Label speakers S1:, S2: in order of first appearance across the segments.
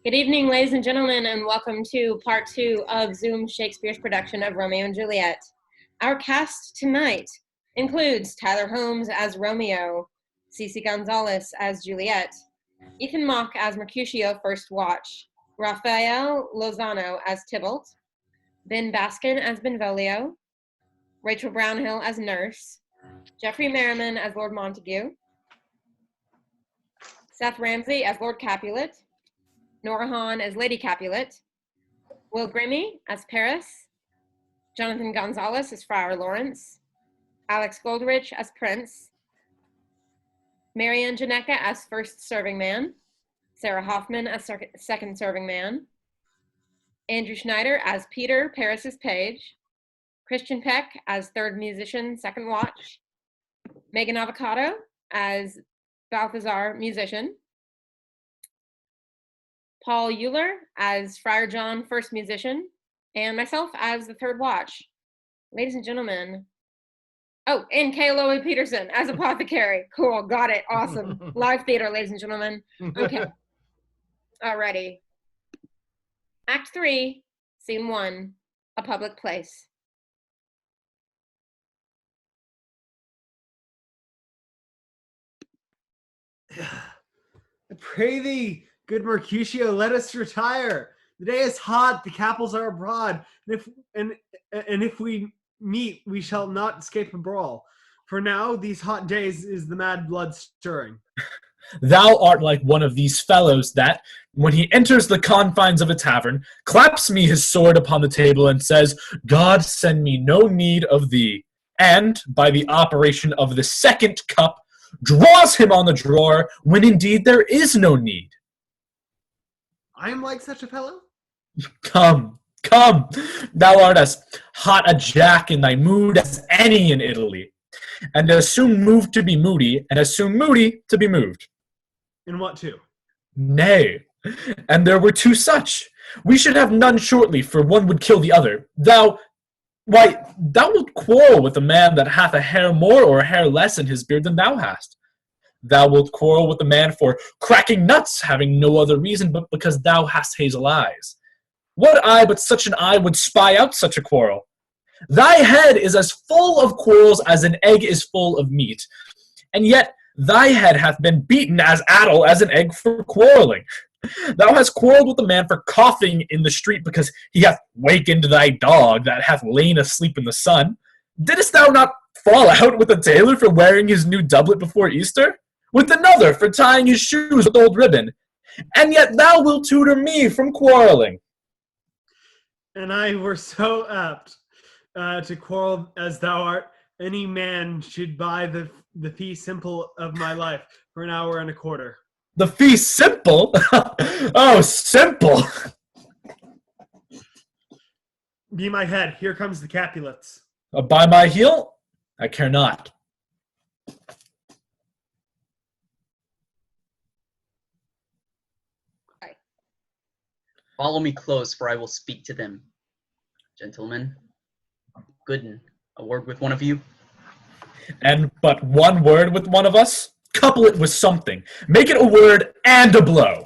S1: Good evening, ladies and gentlemen, and welcome to part 2 of Zoom Shakespeare's production of Romeo and Juliet. Our cast tonight includes Tyler Holmes as Romeo, Cece Gonzalez as Juliet, Ethan Mock as Mercutio First Watch, Rafael Lozano as Tybalt, Ben Baskin as Benvolio, Rachel Brownhill as Nurse, Jeffrey Merriman as Lord Montague, Seth Ramsey as Lord Capulet, Nora Hahn as Lady Capulet, Will Grimmy as Paris, Jonathan Gonzalez as Friar Lawrence, Alex Goldrich as Prince, Marianne Janeka as First Serving Man, Sarah Hoffman as Second Serving Man, Andrew Schneider as Peter, Paris's page, Christian Peck as Third Musician, Second Watch, Megan Avocado as Balthazar, Musician, Paul Euler as Friar John, First Musician, and myself as the Third Watch. Ladies and gentlemen, oh, and Kayla Peterson as Apothecary. Cool, got it, awesome. Live theater, ladies and gentlemen. Okay, alrighty. Act 3, Scene 1, a public place.
S2: I pray thee, good Mercutio, let us retire. The day is hot, the capels are abroad, and if we meet, we shall not escape a brawl. For now, these hot days is the mad blood stirring.
S3: Thou art like one of these fellows that, when he enters the confines of a tavern, claps me his sword upon the table and says, God send me no need of thee, and, by the operation of the second cup, draws him on the drawer when indeed there is no need.
S2: I am like such a fellow?
S3: Come, thou art as hot a jack in thy mood as any in Italy, and as soon moved to be moody, and as soon moody to be moved.
S2: In what two?
S3: Nay, and there were two such. We should have none shortly, for one would kill the other. Thou wilt quarrel with a man that hath a hair more or a hair less in his beard than thou hast. Thou wilt quarrel with a man for cracking nuts, having no other reason but because thou hast hazel eyes. What eye but such an eye would spy out such a quarrel? Thy head is as full of quarrels as an egg is full of meat, and yet thy head hath been beaten as addle as an egg for quarreling. Thou hast quarrelled with a man for coughing in the street because he hath wakened thy dog that hath lain asleep in the sun. Didst thou not fall out with a tailor for wearing his new doublet before Easter? With another for tying his shoes with old ribbon? And yet thou wilt tutor me from quarrelling.
S2: And I were so apt to quarrel as thou art. Any man should buy the fee simple of my life for an hour and a quarter.
S3: The fee simple? Oh, simple!
S2: Be my head, here comes the Capulets.
S3: By my heel? I care not.
S4: Follow me close, for I will speak to them. Gentlemen, Gooden, a word with one of you?
S3: And but one word with one of us? Couple it with something. Make it a word and a blow.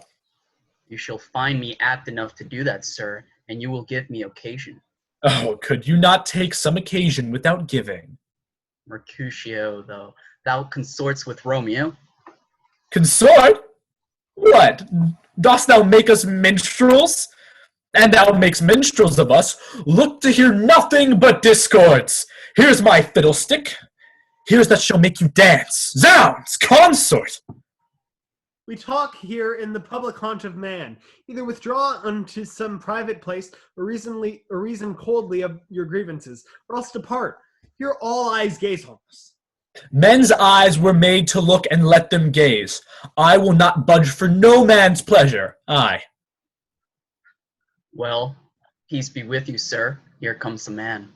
S4: You shall find me apt enough to do that, sir, and you will give me occasion.
S3: Oh, could you not take some occasion without giving?
S4: Mercutio, though, thou consorts with Romeo.
S3: Consort? What? Dost thou make us minstrels? And thou makes minstrels of us, look to hear nothing but discords. Here's my fiddlestick. Here's that shall make you dance. Zounds, consort!
S2: We talk here in the public haunt of man. Either withdraw unto some private place, or reason coldly of your grievances, or else depart. Here all eyes gaze on us.
S3: Men's eyes were made to look and let them gaze. I will not budge for no man's pleasure. Aye.
S4: Well, peace be with you, sir. Here comes the man.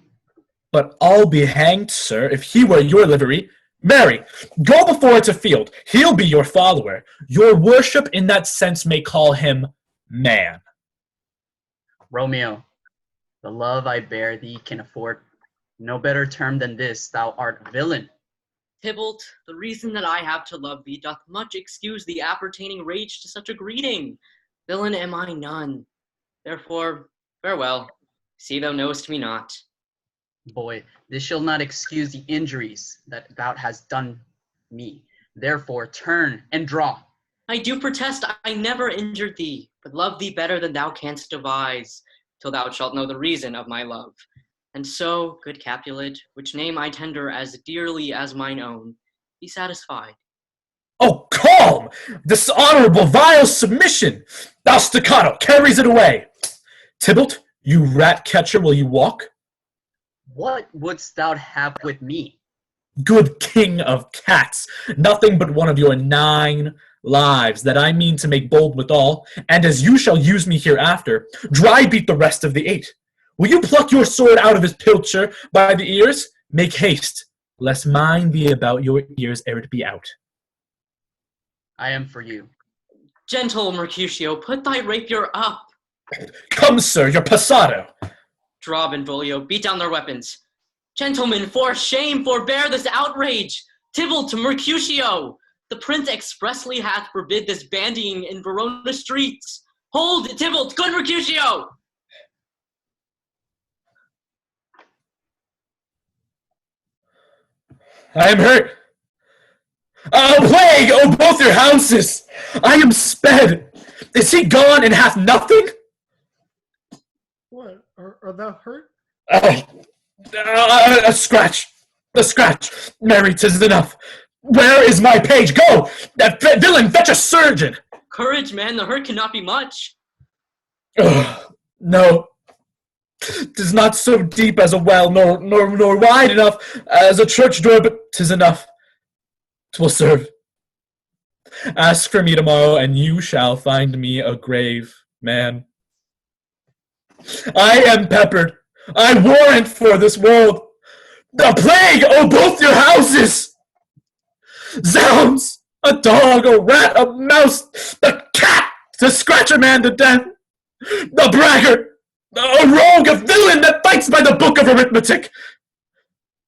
S3: But I'll be hanged, sir, if he wear your livery. Marry, go before to field. He'll be your follower. Your worship in that sense may call him man.
S4: Romeo, the love I bear thee can afford no better term than this. Thou art a villain.
S5: Tybalt, the reason that I have to love thee doth much excuse the appertaining rage to such a greeting. Villain am I none. Therefore, farewell. See thou knowest me not.
S4: Boy, this shall not excuse the injuries that thou hast done me. Therefore, turn and draw.
S5: I do protest I never injured thee, but love thee better than thou canst devise, till thou shalt know the reason of my love. And so, good Capulet, which name I tender as dearly as mine own, be satisfied.
S3: Oh, calm! Dishonorable, vile submission! Thou staccato carries it away. Tybalt, you rat catcher, will you walk?
S4: What wouldst thou have with me?
S3: Good king of cats, nothing but one of your 9 lives that I mean to make bold withal, and as you shall use me hereafter, dry beat the rest of the 8. Will you pluck your sword out of his pilcher by the ears? Make haste, lest mine be about your ears ere it be out.
S4: I am for you.
S5: Gentle Mercutio, put thy rapier up.
S3: Come, sir, your passado.
S5: Draw, Benvolio, beat down their weapons. Gentlemen, for shame, forbear this outrage. Tybalt, Mercutio, the prince expressly hath forbid this bandying in Verona streets. Hold, Tybalt, good Mercutio!
S3: I am hurt. Plague, oh, both your houses! I am sped. Is he gone and hath nothing?
S2: What? Are thou hurt?
S3: A scratch. A scratch. Mary, 'tis enough. Where is my page? Go! That villain, fetch a surgeon!
S5: Courage, man, the hurt cannot be much.
S3: No. 'Tis not so deep as a well, nor wide enough as a church door, but 'tis enough. 'Twill serve. Ask for me tomorrow, and you shall find me a grave man. I am peppered. I warrant for this world. The plague, oh, both your houses! Zounds! A dog, a rat, a mouse, the cat to scratch a man to death, the braggart, a rogue, a villain that fights by the book of arithmetic.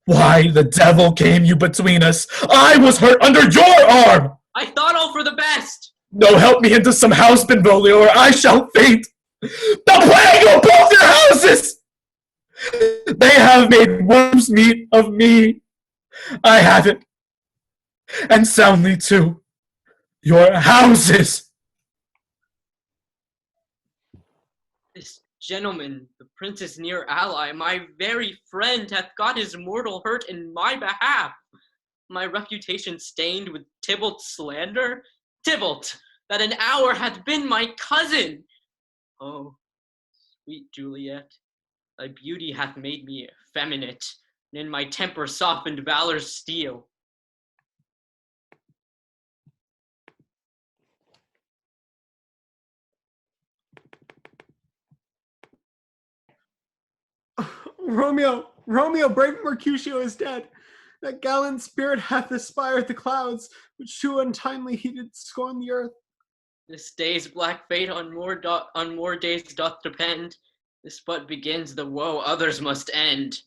S3: Why the devil came you between us? I was hurt under your arm.
S5: I thought all for the best.
S3: No, help me into some house, Benvolio, or I shall faint. The plague of both your houses! They have made worm's meat of me. I have it. And soundly, too. Your houses!
S5: This gentleman, the prince's near ally, my very friend, hath got his mortal hurt in my behalf. My reputation stained with Tybalt's slander? Tybalt, that an hour hath been my cousin! Oh, sweet Juliet, thy beauty hath made me effeminate, and in my temper softened valor's steel.
S2: Romeo, brave Mercutio is dead. That gallant spirit hath aspired the clouds, which too untimely he did scorn the earth.
S5: This day's black fate on more days doth depend. This but begins the woe others must end.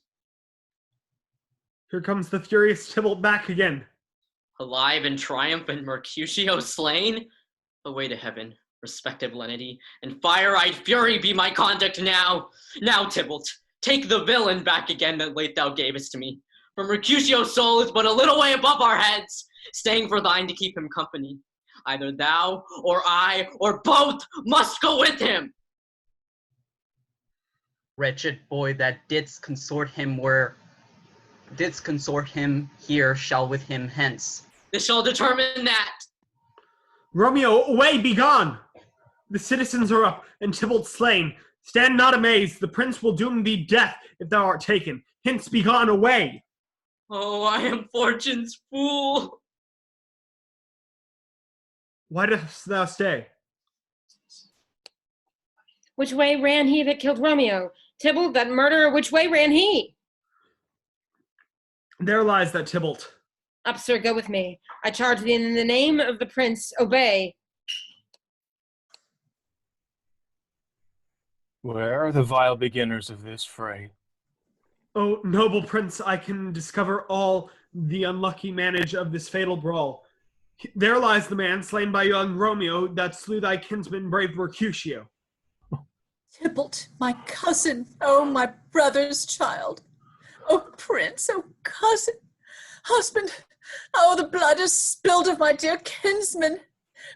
S2: Here comes the furious Tybalt back again.
S5: Alive and triumphant, Mercutio slain? Away to heaven, respective lenity, and fire-eyed fury be my conduct now. Now, Tybalt, take the villain back again that late thou gavest to me. For Mercutio's soul is but a little way above our heads, staying for thine to keep him company. Either thou, or I, or both must go with him.
S4: Wretched boy that didst consort him here shall with him hence.
S5: This shall determine that.
S2: Romeo, away, be gone! The citizens are up, and Tybalt slain. Stand not amazed, the prince will doom thee death if thou art taken. Hence be gone away.
S5: Oh, I am fortune's fool.
S2: Why dost thou stay?
S1: Which way ran he that killed Romeo? Tybalt, that murderer, which way ran he?
S2: There lies that Tybalt.
S1: Up, sir, go with me. I charge thee in the name of the prince, obey.
S6: Where are the vile beginners of this fray?
S2: O noble prince, I can discover all the unlucky manage of this fatal brawl. There lies the man slain by young Romeo that slew thy kinsman brave Mercutio.
S7: Tybalt, my cousin, oh, my brother's child. Oh, prince, oh, cousin, husband, oh, the blood is spilled of my dear kinsman.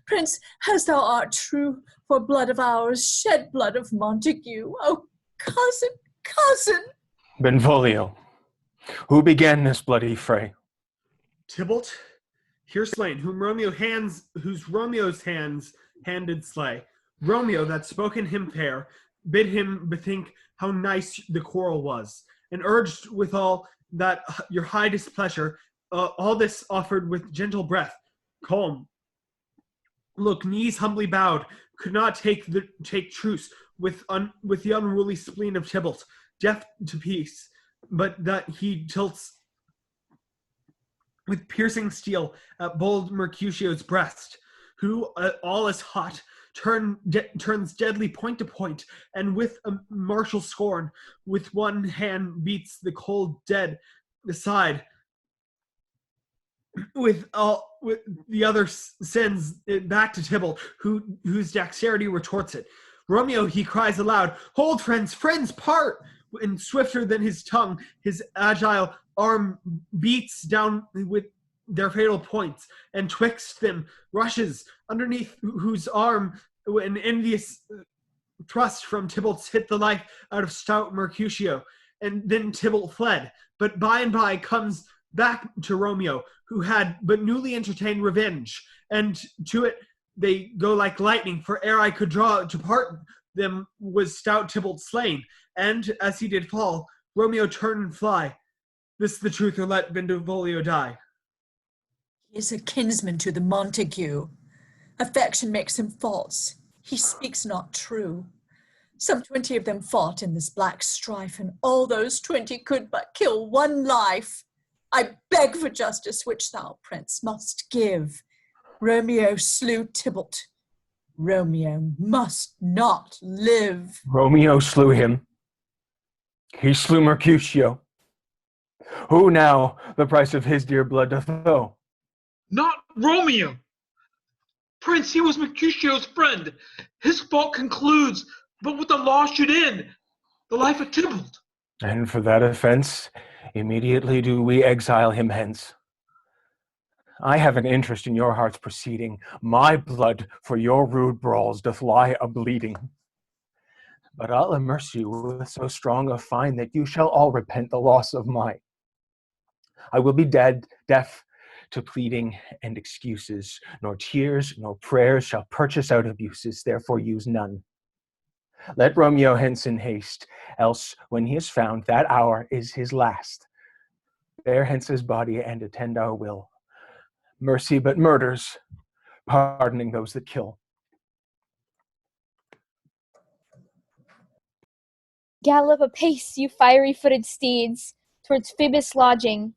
S7: Prince, as thou art true, for blood of ours, shed blood of Montague. Oh, cousin, cousin.
S6: Benvolio, who began this bloody fray?
S2: Tybalt, here slain, whose Romeo's hands handed slay. Romeo that spoke in him fair, bid him bethink how nice the quarrel was, and urged withal that your high displeasure, all this offered with gentle breath, calm. Look, knees humbly bowed, could not take truce with the unruly spleen of Tybalt, deaf to peace, but that he tilts with piercing steel at bold Mercutio's breast, who, all as hot, turns deadly point to point, and with a martial scorn, with one hand beats the cold dead aside, with the other sends it back to Tybalt, whose dexterity retorts it. Romeo, he cries aloud, "Hold, friends, friends, part!" And swifter than his tongue, his agile arm beats down with their fatal points, and twixt them rushes, underneath whose arm an envious thrust from Tybalt's hit the life out of stout Mercutio, and then Tybalt fled. But by and by comes back to Romeo, who had but newly entertained revenge, and to it they go like lightning, for ere I could draw to part them was stout Tybalt slain, and as he did fall, Romeo turn and fly. This the truth, or let Benvolio die.
S7: He is a kinsman to the Montague. Affection makes him false. He speaks not true. Some 20 of them fought in this black strife, and all those 20 could but kill one life. I beg for justice, which thou, prince, must give. Romeo slew Tybalt. Romeo must not live.
S6: Romeo slew him. He slew Mercutio. Who now the price of his dear blood doth owe?
S8: Not Romeo. Prince, he was Mercutio's friend. His fault concludes, but what the law should end, the life of Tybalt.
S6: And for that offense, immediately do we exile him hence. I have an interest in your heart's proceeding. My blood for your rude brawls doth lie a-bleeding. But I'll immerse you with so strong a fine that you shall all repent the loss of mine. I will be deaf to pleading and excuses, nor tears nor prayers shall purchase out abuses, therefore use none. Let Romeo hence in haste, else when he is found, that hour is his last. Bear hence his body and attend our will. Mercy but murders, pardoning those that kill.
S9: Gallop apace, you fiery-footed steeds, towards Phoebus' lodging.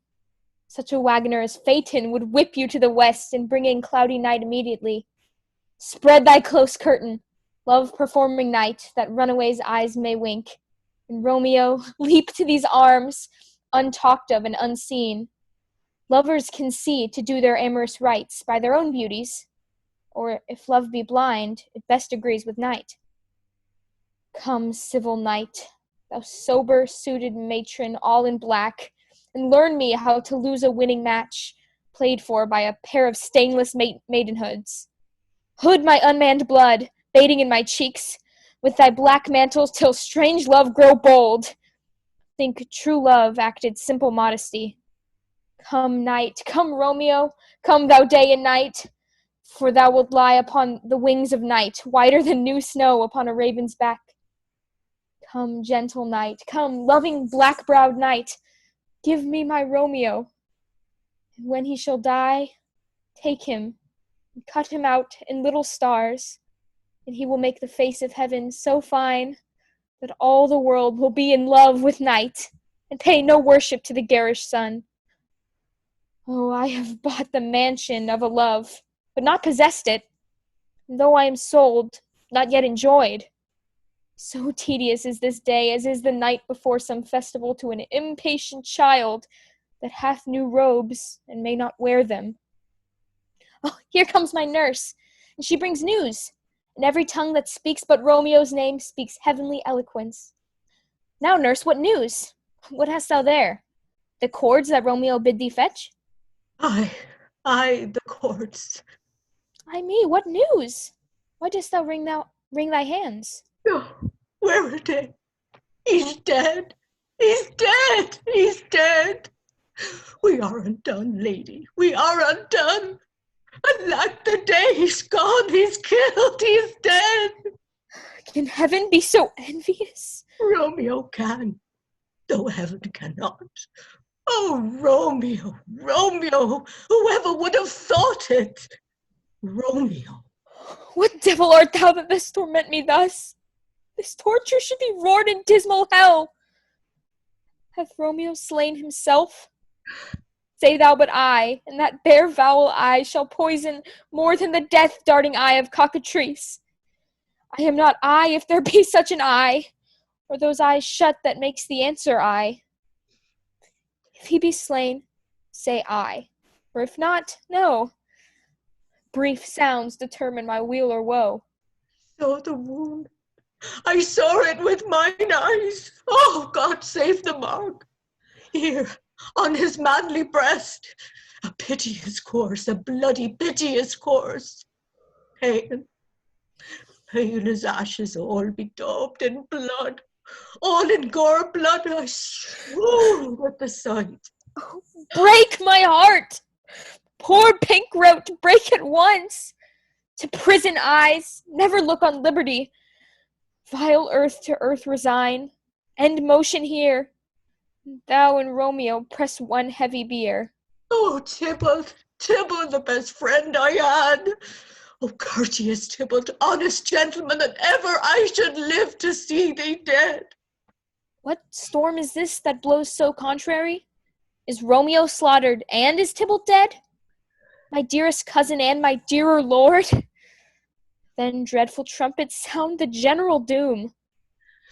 S9: Such a wagoner as Phaeton would whip you to the west and bring in cloudy night immediately. Spread thy close curtain, love-performing night, that runaways' eyes may wink. And Romeo, leap to these arms, untalked of and unseen. Lovers can see to do their amorous rites by their own beauties, or if love be blind, it best agrees with night. Come, civil knight, thou sober-suited matron, all in black, and learn me how to lose a winning match, played for by a pair of stainless maidenhoods. Hood my unmanned blood, bating in my cheeks, with thy black mantles till strange love grow bold. Think true love acted simple modesty. Come, night, come, Romeo, come thou day and night, for thou wilt lie upon the wings of night, whiter than new snow upon a raven's back. Come, gentle night, come, loving black-browed night, give me my Romeo. And when he shall die, take him, and cut him out in little stars, and he will make the face of heaven so fine that all the world will be in love with night, and pay no worship to the garish sun. Oh, I have bought the mansion of a love, but not possessed it, and though I am sold, not yet enjoyed. So tedious is this day, as is the night before some festival to an impatient child that hath new robes and may not wear them. Oh, here comes my nurse, and she brings news, and every tongue that speaks but Romeo's name speaks heavenly eloquence. Now, nurse, what news? What hast thou there? The cords that Romeo bid thee fetch?
S7: I, the cords.
S9: Ay me, what news? Why dost thou wring thy hands?
S7: No, where are they? He's dead. He's dead. He's dead. We are undone, lady. We are undone. Alack the day, he's gone. He's killed. He's dead.
S9: Can heaven be so envious?
S7: Romeo can, though heaven cannot. Oh, Romeo, Romeo, whoever would have thought it? Romeo.
S9: What devil art thou that dost torment me thus? This torture should be roared in dismal hell. Hath Romeo slain himself? Say thou but I, and that bare foul eye shall poison more than the death-darting eye of cockatrice. I am not I, if there be such an eye, or those eyes shut that makes the answer I. If he be slain, say I, or if not, no. Brief sounds determine my weal or woe.
S7: Saw the wound. I saw it with mine eyes. Oh, God save the mark. Here, on his manly breast, a piteous course, a bloody piteous course. Pale, pale as ashes, all bedaubed in blood, all in gore blood. I swoon at the sight.
S9: Oh, break my heart! Poor pink rout, break at once! To prison eyes, never look on liberty. Vile earth to earth resign, end motion here. Thou and Romeo press one heavy bier.
S7: Oh, Tybalt, Tybalt, the best friend I had. Oh, courteous Tybalt, honest gentleman, that ever I should live to see thee dead.
S9: What storm is this that blows so contrary? Is Romeo slaughtered, and is Tybalt dead? My dearest cousin and my dearer lord? Then dreadful trumpets sound the general doom.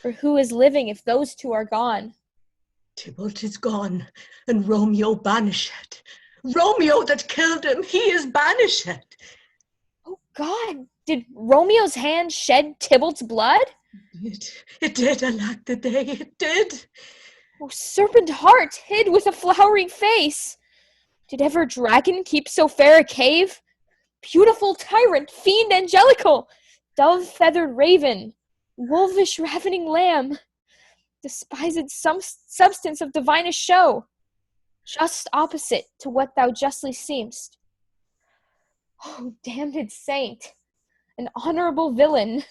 S9: For who is living if those two are gone?
S7: Tybalt is gone, and Romeo banished. Romeo that killed him, he is banished.
S9: Oh God, did Romeo's hand shed Tybalt's blood?
S7: It did, alack the day, it did.
S9: Oh, serpent heart, hid with a flowery face! Did ever dragon keep so fair a cave? Beautiful tyrant, fiend angelical, dove-feathered raven, wolvish ravening lamb, despised some substance of divinest show, just opposite to what thou justly seemst. Oh, damned saint, an honorable villain!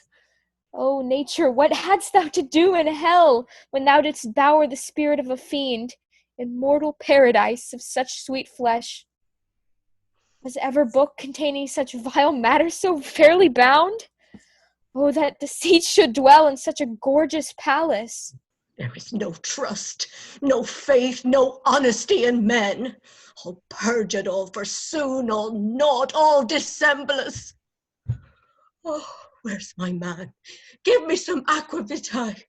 S9: O nature, what hadst thou to do in hell when thou didst bower the spirit of a fiend in mortal paradise of such sweet flesh? Was ever book containing such vile matter so fairly bound? Oh, that deceit should dwell in such a gorgeous palace.
S7: There is no trust, no faith, no honesty in men. All perjured, all forsoon, all naught, all dissemblous. Oh, where's my man? Give me some aquavitae.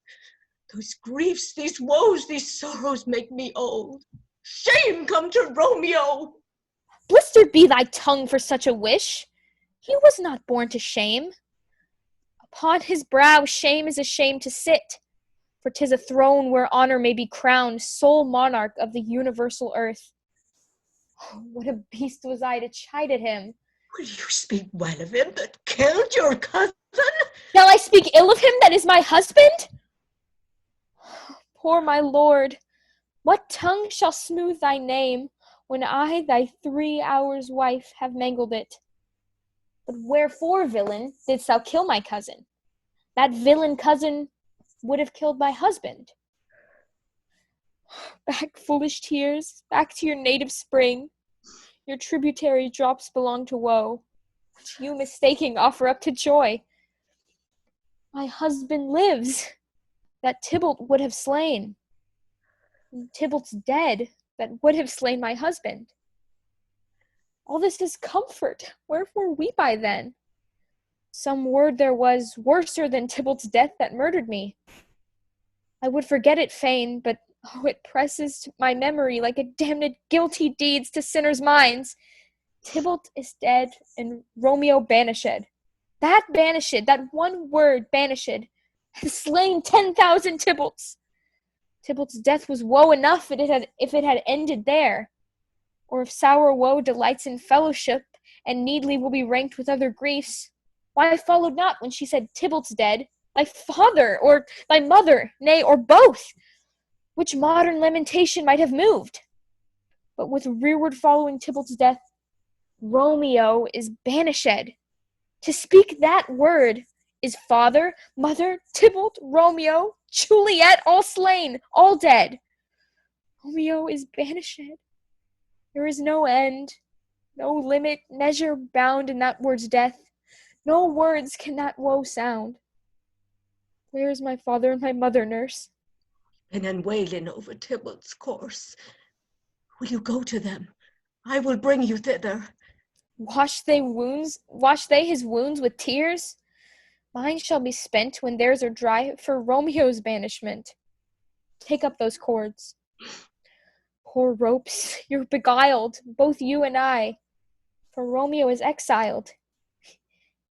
S7: Those griefs, these woes, these sorrows make me old. Shame come to Romeo!
S9: Blistered be thy tongue for such a wish. He was not born to shame. Upon his brow shame is ashamed to sit, for 'tis a throne where honor may be crowned sole monarch of the universal earth. Oh, what a beast was I to chide at him!
S7: Will you speak well of him that killed your cousin?
S9: Shall I speak ill of him that is my husband? Poor my lord, what tongue shall smooth thy name when I, thy 3 hours' wife, have mangled it? But wherefore, villain, didst thou kill my cousin? That villain cousin would have killed my husband. Back, foolish tears, back to your native spring. Your tributary drops belong to woe, which you mistaking offer up to joy. My husband lives, that Tybalt would have slain. And Tybalt's dead, that would have slain my husband. All this is comfort, wherefore weep I then? Some word there was worser than Tybalt's death that murdered me. I would forget it fain, but oh, it presses to my memory like a damned guilty deeds to sinners' minds. Tybalt is dead and Romeo banished. That banished, that one word banished, has slain 10,000 Tybalts. Tybalt's death was woe enough if it had ended there. Or if sour woe delights in fellowship, and needly will be ranked with other griefs, why followed not when she said Tybalt's dead, thy father, or thy mother, nay, or both, which modern lamentation might have moved? But with rearward following Tybalt's death, Romeo is banished. To speak that word is father, mother, Tybalt, Romeo, Juliet, all slain, all dead. Romeo is banished. There is no end, no limit, measure bound in that word's death. No words can that woe sound. Where is my father and my mother, nurse?
S10: And wailing over Tybalt's corse. Will you go to them? I will bring you thither.
S9: Wash they his wounds with tears? Mine shall be spent when theirs are dry for Romeo's banishment. Take up those cords. Poor ropes, you're beguiled, both you and I, for Romeo is exiled.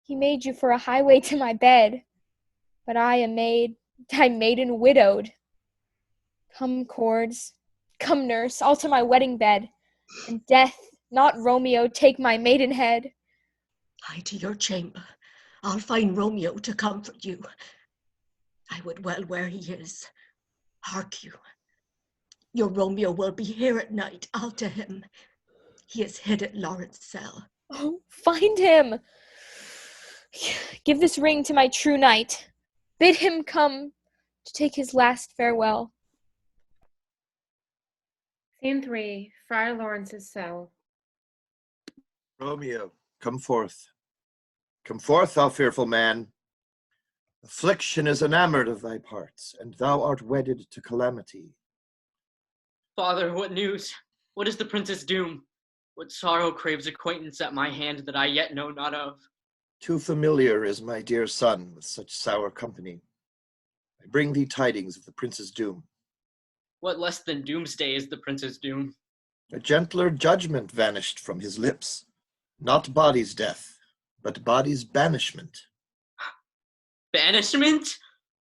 S9: He made you for a highway to my bed, but I am made, thy maiden widowed. Come, cords, come, nurse, all to my wedding bed, and death, not Romeo, take my maidenhead.
S10: Hie to your chamber. I'll find Romeo to comfort you. I would well where he is. Hark you. Your Romeo will be here at night. I'll to him. He is hid at Lawrence's cell.
S9: Oh, find him. Give this ring to my true knight. Bid him come to take his last farewell.
S1: Scene 3, Friar Lawrence's cell.
S11: Romeo, come forth. Come forth, thou fearful man. Affliction is enamored of thy parts, and thou art wedded to calamity.
S5: Father, what news? What is the prince's doom? What sorrow craves acquaintance at my hand that I yet know not of?
S11: Too familiar is my dear son with such sour company. I bring thee tidings of the prince's doom.
S5: What less than doomsday is the prince's doom?
S11: A gentler judgment vanished from his lips. Not body's death, but body's banishment.
S5: Banishment?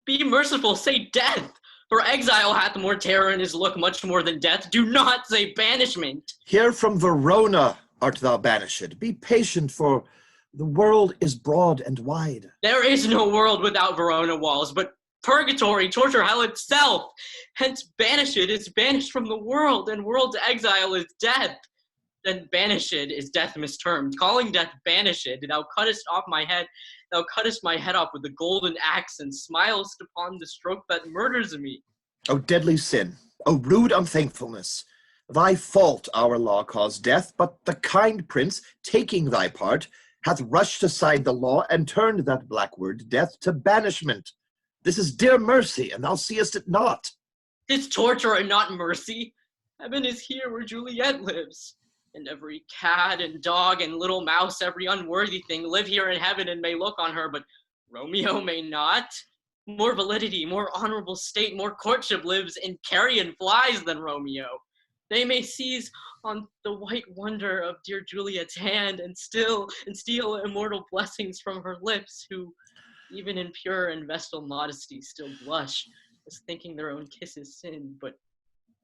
S5: Be merciful, say death! For exile hath more terror in his look much more than death. Do not say banishment!
S11: Here from Verona art thou banished. Be patient, for the world is broad and wide.
S5: There is no world without Verona walls, but purgatory, torture, hell itself. Hence banished is banished from the world, and world's exile is death. Then banished is death mistermed. Calling death banished, thou cuttest off my head, thou cuttest my head off with a golden axe, and smilest upon the stroke that murders me.
S11: O deadly sin, O rude unthankfulness! Thy fault our law caused death, but the kind prince, taking thy part, hath rushed aside the law and turned that black word death to banishment. This is dear mercy, and thou seest it not.
S5: 'Tis torture and not mercy. Heaven is here where Juliet lives. And every cat and dog and little mouse, every unworthy thing, live here in heaven and may look on her, but Romeo may not. More validity, more honorable state, more courtship lives in carrion flies than Romeo. They may seize on the white wonder of dear Juliet's hand and steal immortal blessings from her lips, who, even in pure and vestal modesty, still blush, as thinking their own kisses sin. But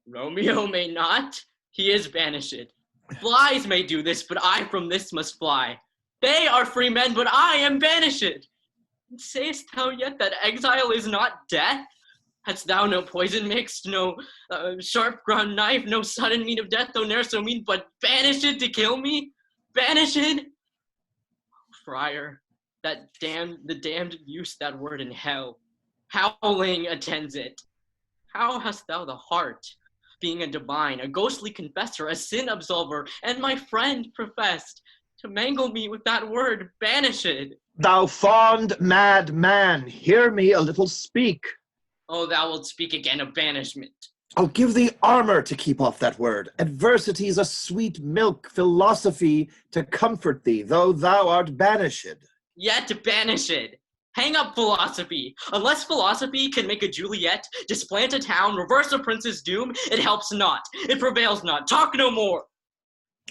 S5: Romeo may not. He is banished. Flies may do this, but I from this must fly. They are free men, but I am banished. And sayest thou yet that exile is not death? Hadst thou no poison mixed, no sharp ground knife, no sudden meat of death, though ne'er so mean, but banished to kill me? Banished? Friar, the damned use that word in hell. Howling attends it. How hast thou the heart, being a divine, a ghostly confessor, a sin absolver, and my friend professed, to mangle me with that word, banished?
S11: Thou fond mad man, hear me a little speak.
S5: Oh, thou wilt speak again of banishment.
S11: I'll give thee armor to keep off that word. Adversity's a sweet milk, philosophy to comfort thee, though thou art banished.
S5: Yet banished. Hang up philosophy. Unless philosophy can make a Juliet, displant a town, reverse a prince's doom, it helps not. It prevails not. Talk no more.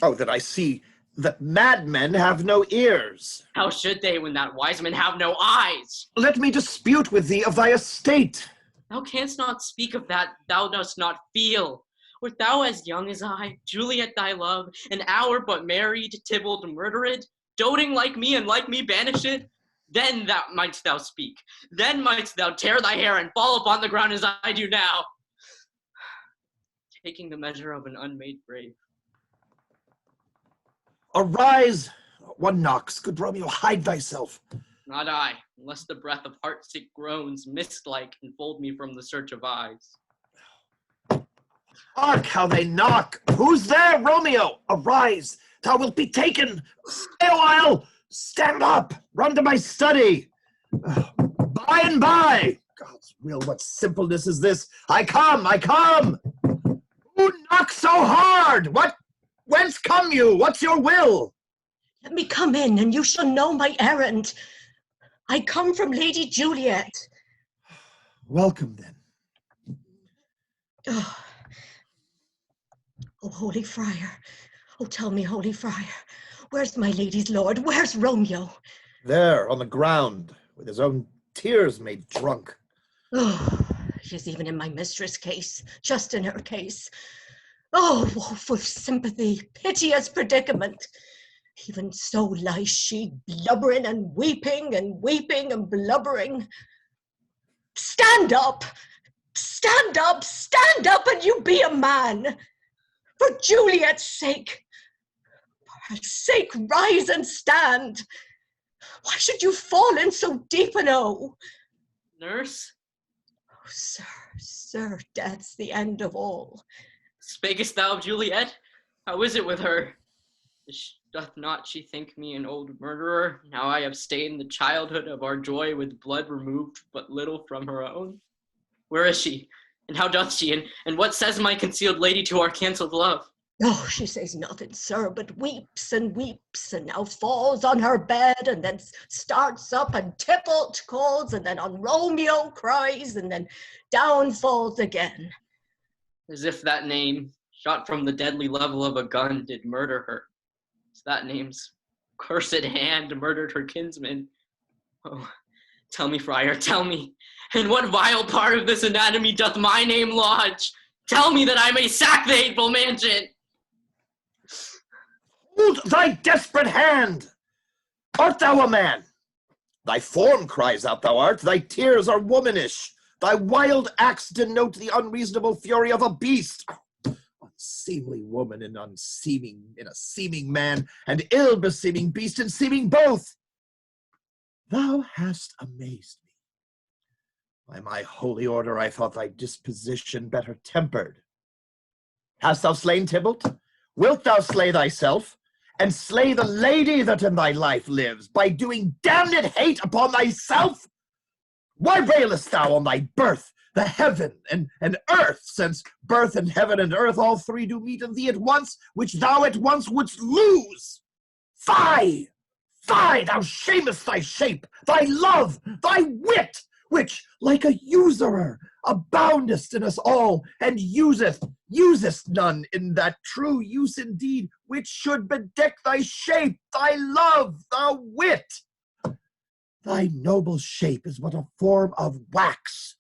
S11: Oh, that I see that madmen have no ears.
S5: How should they when that wise men have no eyes?
S11: Let me dispute with thee of thy estate.
S5: Thou canst not speak of that thou dost not feel. Wert thou as young as I, Juliet thy love, an hour but married, Tybalt murdered, doting like me and like me banished, then that mightst thou speak. Then mightst thou tear thy hair and fall upon the ground as I do now, taking the measure of an unmade grave.
S11: Arise! One knocks. Good Romeo, hide thyself.
S5: Not I, unless the breath of heart-sick groans, mist-like, enfold me from the search of eyes.
S11: Hark how they knock! Who's there, Romeo? Arise! Thou wilt be taken! Stay a while! Stand up! Run to my study! By and by! God's will, what simpleness is this? I come! I come! Who knocks so hard? What? Whence come you? What's your will?
S10: Let me come in, and you shall know my errand. I come from Lady Juliet.
S11: Welcome, then.
S10: Oh, holy friar. Oh, tell me, holy friar, where's my lady's lord? Where's Romeo?
S11: There, on the ground, with his own tears made drunk.
S10: Oh, she's even in my mistress' case, just in her case. Oh, woeful sympathy, piteous predicament. Even so lies she, blubbering and weeping and blubbering. Stand up! Stand up! Stand up, and you be a man! For Juliet's sake! For her sake, rise and stand! Why should you fall in so deep an O?
S5: Nurse?
S10: Oh, sir, death's the end of all.
S5: Spakest thou of Juliet? How is it with her? Doth not she think me an old murderer, now I have stained the childhood of our joy with blood removed but little from her own? Where is she? And how doth she? And what says my concealed lady to our cancelled love?
S10: Oh, she says nothing, sir, but weeps, and now falls on her bed, and then starts up, and Tybalt calls, and then on Romeo cries, and then down falls again.
S5: As if that name, shot from the deadly level of a gun, did murder her. As that name's cursed hand murdered her kinsman. Oh, tell me, friar, tell me, in what vile part of this anatomy doth my name lodge? Tell me that I may sack the hateful mansion.
S11: Hold thy desperate hand! Art thou a man? Thy form cries out thou art, thy tears are womanish, thy wild acts denote the unreasonable fury of a beast. Unseemly woman in a seeming man, and ill-beseeming beast in seeming both. Thou hast amazed me. By my holy order, I thought thy disposition better tempered. Hast thou slain Tybalt? Wilt thou slay thyself, and slay the lady that in thy life lives, by doing damned hate upon thyself? Why railest thou on thy birth, the heaven and earth, since birth and heaven and earth all three do meet in thee at once, which thou at once wouldst lose? Fie! Fie, thou shamest thy shape, thy love, thy wit, which, like a usurer, aboundest in us all, and usest none in that true use indeed, which should bedeck thy shape, thy love, thy wit. Thy noble shape is but a form of wax,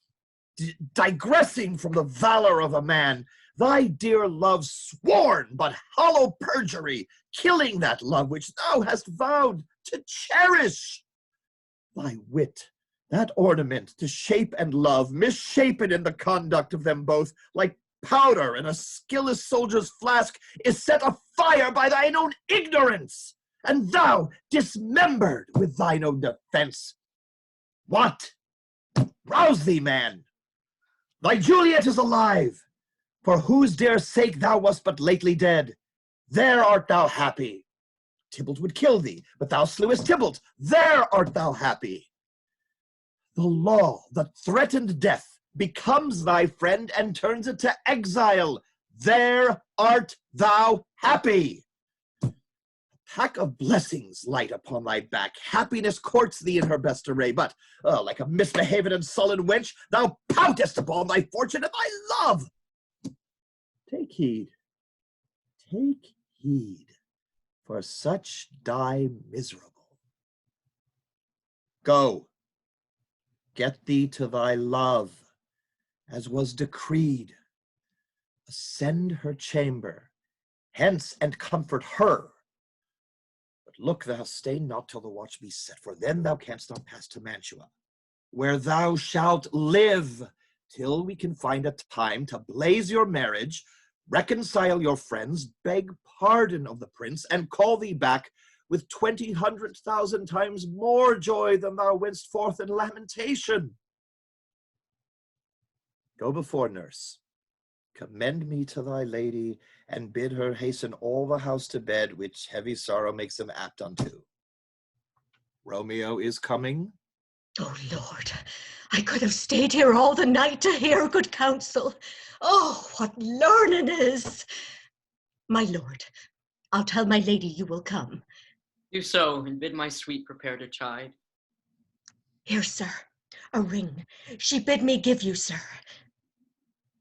S11: digressing from the valor of a man. Thy dear love sworn, but hollow perjury, killing that love which thou hast vowed to cherish. Thy wit, that ornament to shape and love, misshapen in the conduct of them both, like powder in a skilless soldier's flask, is set afire by thine own ignorance, and thou dismembered with thine own defense. What? Rouse thee, man! Thy Juliet is alive, for whose dear sake thou wast but lately dead. There art thou happy. Tybalt would kill thee, but thou slewest Tybalt. There art thou happy. The law that threatened death becomes thy friend and turns it to exile. There art thou happy. A pack of blessings light upon thy back. Happiness courts thee in her best array, but, like a misbehaved and sullen wench, thou poutest upon thy fortune and thy love. Take heed. Take heed. for such die miserable. Go, get thee to thy love, as was decreed. Ascend her chamber, hence and comfort her. But look thou stay not till the watch be set, for then thou canst not pass to Mantua, where thou shalt live till we can find a time to blaze your marriage, reconcile your friends, beg pardon of the prince, and call thee back with 20,000 times more joy than thou wentst forth in lamentation. Go before, nurse. Commend me to thy lady, and bid her hasten all the house to bed, which heavy sorrow makes them apt unto. Romeo is coming.
S10: Oh, Lord, I could have stayed here all the night to hear good counsel. Oh, what learning is! My lord, I'll tell my lady you will come.
S5: Do so, and bid my sweet prepare to chide.
S10: Here, sir, a ring. She bid me give you, sir.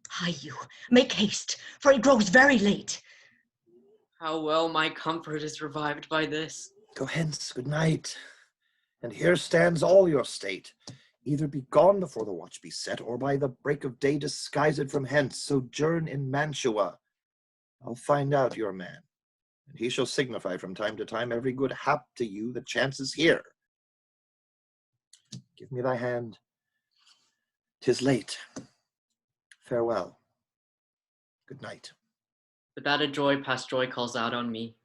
S10: Hie you, make haste, for it grows very late.
S5: How well my comfort is revived by this.
S11: Go hence, good night. And here stands all your state. Either be gone before the watch be set, or by the break of day disguised from hence, sojourn in Mantua. I'll find out your man, and he shall signify from time to time every good hap to you that chances here. Give me thy hand. 'Tis late. Farewell. Good night.
S5: But that a joy past joy calls out on me.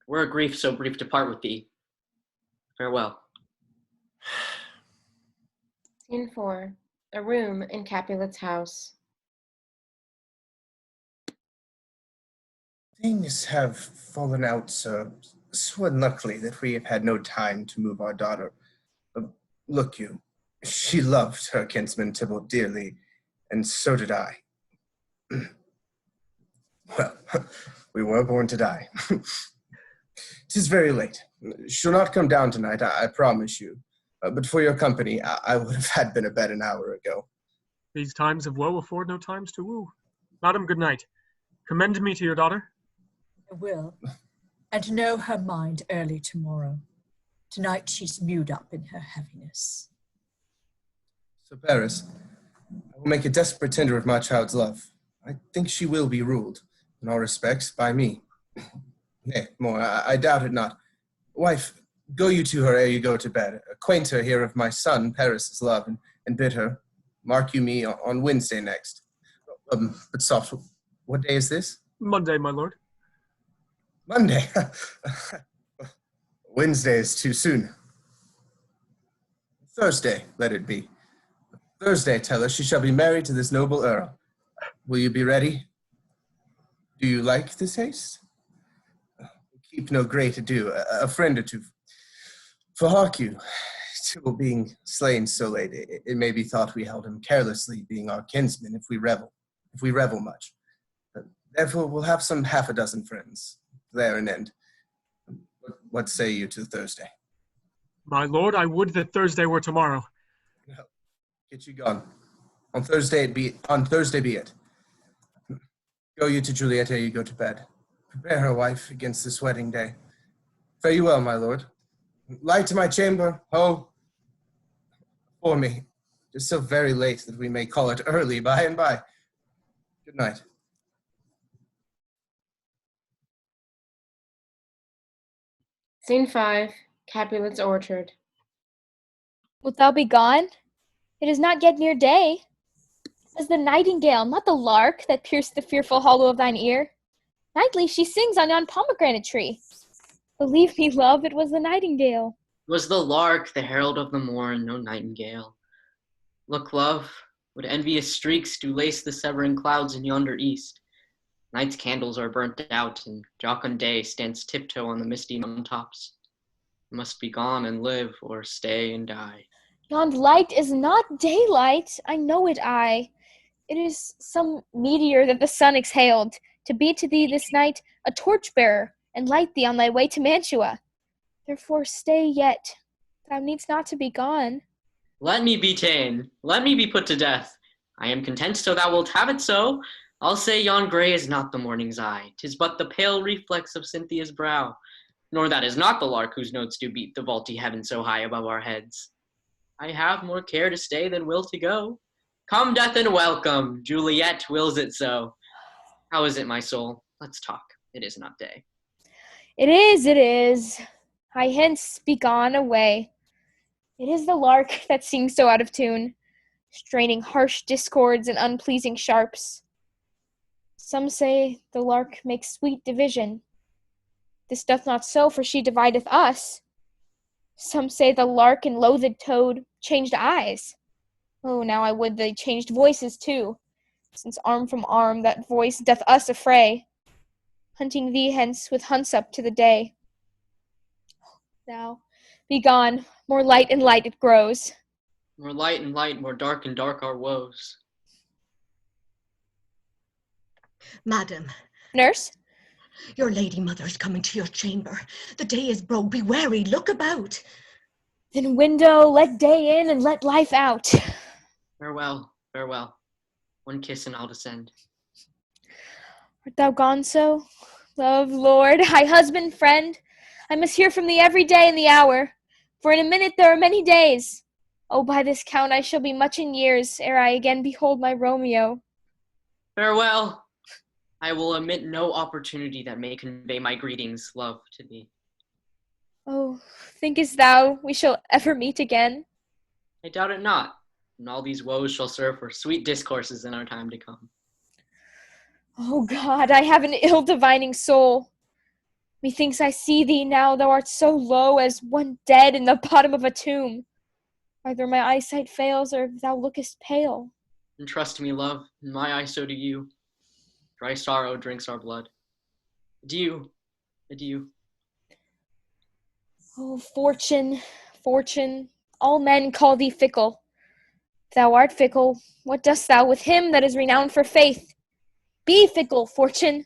S5: Were a grief so brief to part with thee. Farewell.
S1: Scene 4. A room in Capulet's house.
S12: Things have fallen out so unluckily that we have had no time to move our daughter. Look you, she loved her kinsman Tybalt dearly, and so did I. Well, we were born to die. 'Tis very late. She'll not come down tonight, I promise you. But for your company, I would have had been abed an hour ago.
S8: These times of woe afford no times to woo. Madam, good night. Commend me to your daughter.
S7: I will, and know her mind early tomorrow. Tonight she's mewed up in her heaviness.
S12: So, Paris, I will make a desperate tender of my child's love. I think she will be ruled, in all respects, by me. Nay, more, I doubt it not. Wife, go you to her ere you go to bed. Acquaint her here of my son, Paris's love, and bid her, mark you me, on Wednesday next. But soft, what day is this?
S8: Monday, my lord.
S12: Monday? Wednesday is too soon. Thursday, let it be. Thursday, tell her she shall be married to this noble earl. Will you be ready? Do you like this haste? Keep no great ado, a friend or two. For hark you, Tybalt being slain so late, it may be thought we held him carelessly, being our kinsman, if we revel much. Therefore, we'll have some half a dozen friends. There an end. What say you to Thursday?
S8: My lord, I would that Thursday were tomorrow.
S12: No, get you gone. On Thursday be it. Go you to Juliet ere you go to bed. Prepare her, wife, against this wedding day. Fare you well, my lord. Light to my chamber, ho! For me. It is so very late that we may call it early by and by. Good night.
S1: Scene 5. Capulet's orchard.
S9: Wilt thou be gone? It is not yet near day. Says the nightingale, not the lark, that pierced the fearful hollow of thine ear. Nightly she sings on yon pomegranate tree. Believe me, love, it was the nightingale.
S5: It was the lark, the herald of the morn, no nightingale. Look, love, what envious streaks do lace the severing clouds in yonder east. Night's candles are burnt out, and jocund day stands tiptoe on the misty mountain tops. I must be gone and live, or stay and die.
S9: Yond light is not daylight, I know it I. It is some meteor that the sun exhaled, to be to thee this night a torchbearer, and light thee on thy way to Mantua. Therefore stay yet, thou needst not to be gone.
S5: Let me be ta'en, let me be put to death. I am content so thou wilt have it so. I'll say yon grey is not the morning's eye, 'tis but the pale reflex of Cynthia's brow. nor that is not the lark whose notes do beat the vaulty heaven so high above our heads. I have more care to stay than will to go. Come, death, and welcome. Juliet wills it so. How is it, my soul? Let's talk. It is not day.
S9: It is, it is. I hence be gone away. It is the lark that sings so out of tune, straining harsh discords and unpleasing sharps. Some say the lark makes sweet division. This doth not so, for she divideth us. Some say the lark and loathed toad changed eyes. Oh, now I would they changed voices too, since arm from arm that voice doth us affray, hunting thee hence with hunts up to the day. Thou, be gone, more light and light it grows.
S5: More light and light, more dark and dark our woes.
S10: Madam.
S9: Nurse?
S10: Your lady mother's coming to your chamber. The day is broke. Be wary. Look about.
S9: Then window, let day in and let life out.
S5: Farewell, farewell. One kiss and I'll descend.
S9: Art thou gone so? Love, lord, high husband, friend, I must hear from thee every day in the hour, for in a minute there are many days. Oh, by this count I shall be much in years, ere I again behold my Romeo.
S5: Farewell. I will omit no opportunity that may convey my greetings, love, to thee.
S9: Oh, thinkest thou we shall ever meet again?
S5: I doubt it not, and all these woes shall serve for sweet discourses in our time to come.
S9: Oh God, I have an ill-divining soul. Methinks I see thee now, thou art so low as one dead in the bottom of a tomb. Either my eyesight fails, or thou lookest pale.
S5: Entrust me, love, and my eye so do you. Dry sorrow drinks our blood. Adieu, adieu.
S9: Oh, fortune, fortune, all men call thee fickle. If thou art fickle, what dost thou with him that is renowned for faith? Be fickle, fortune,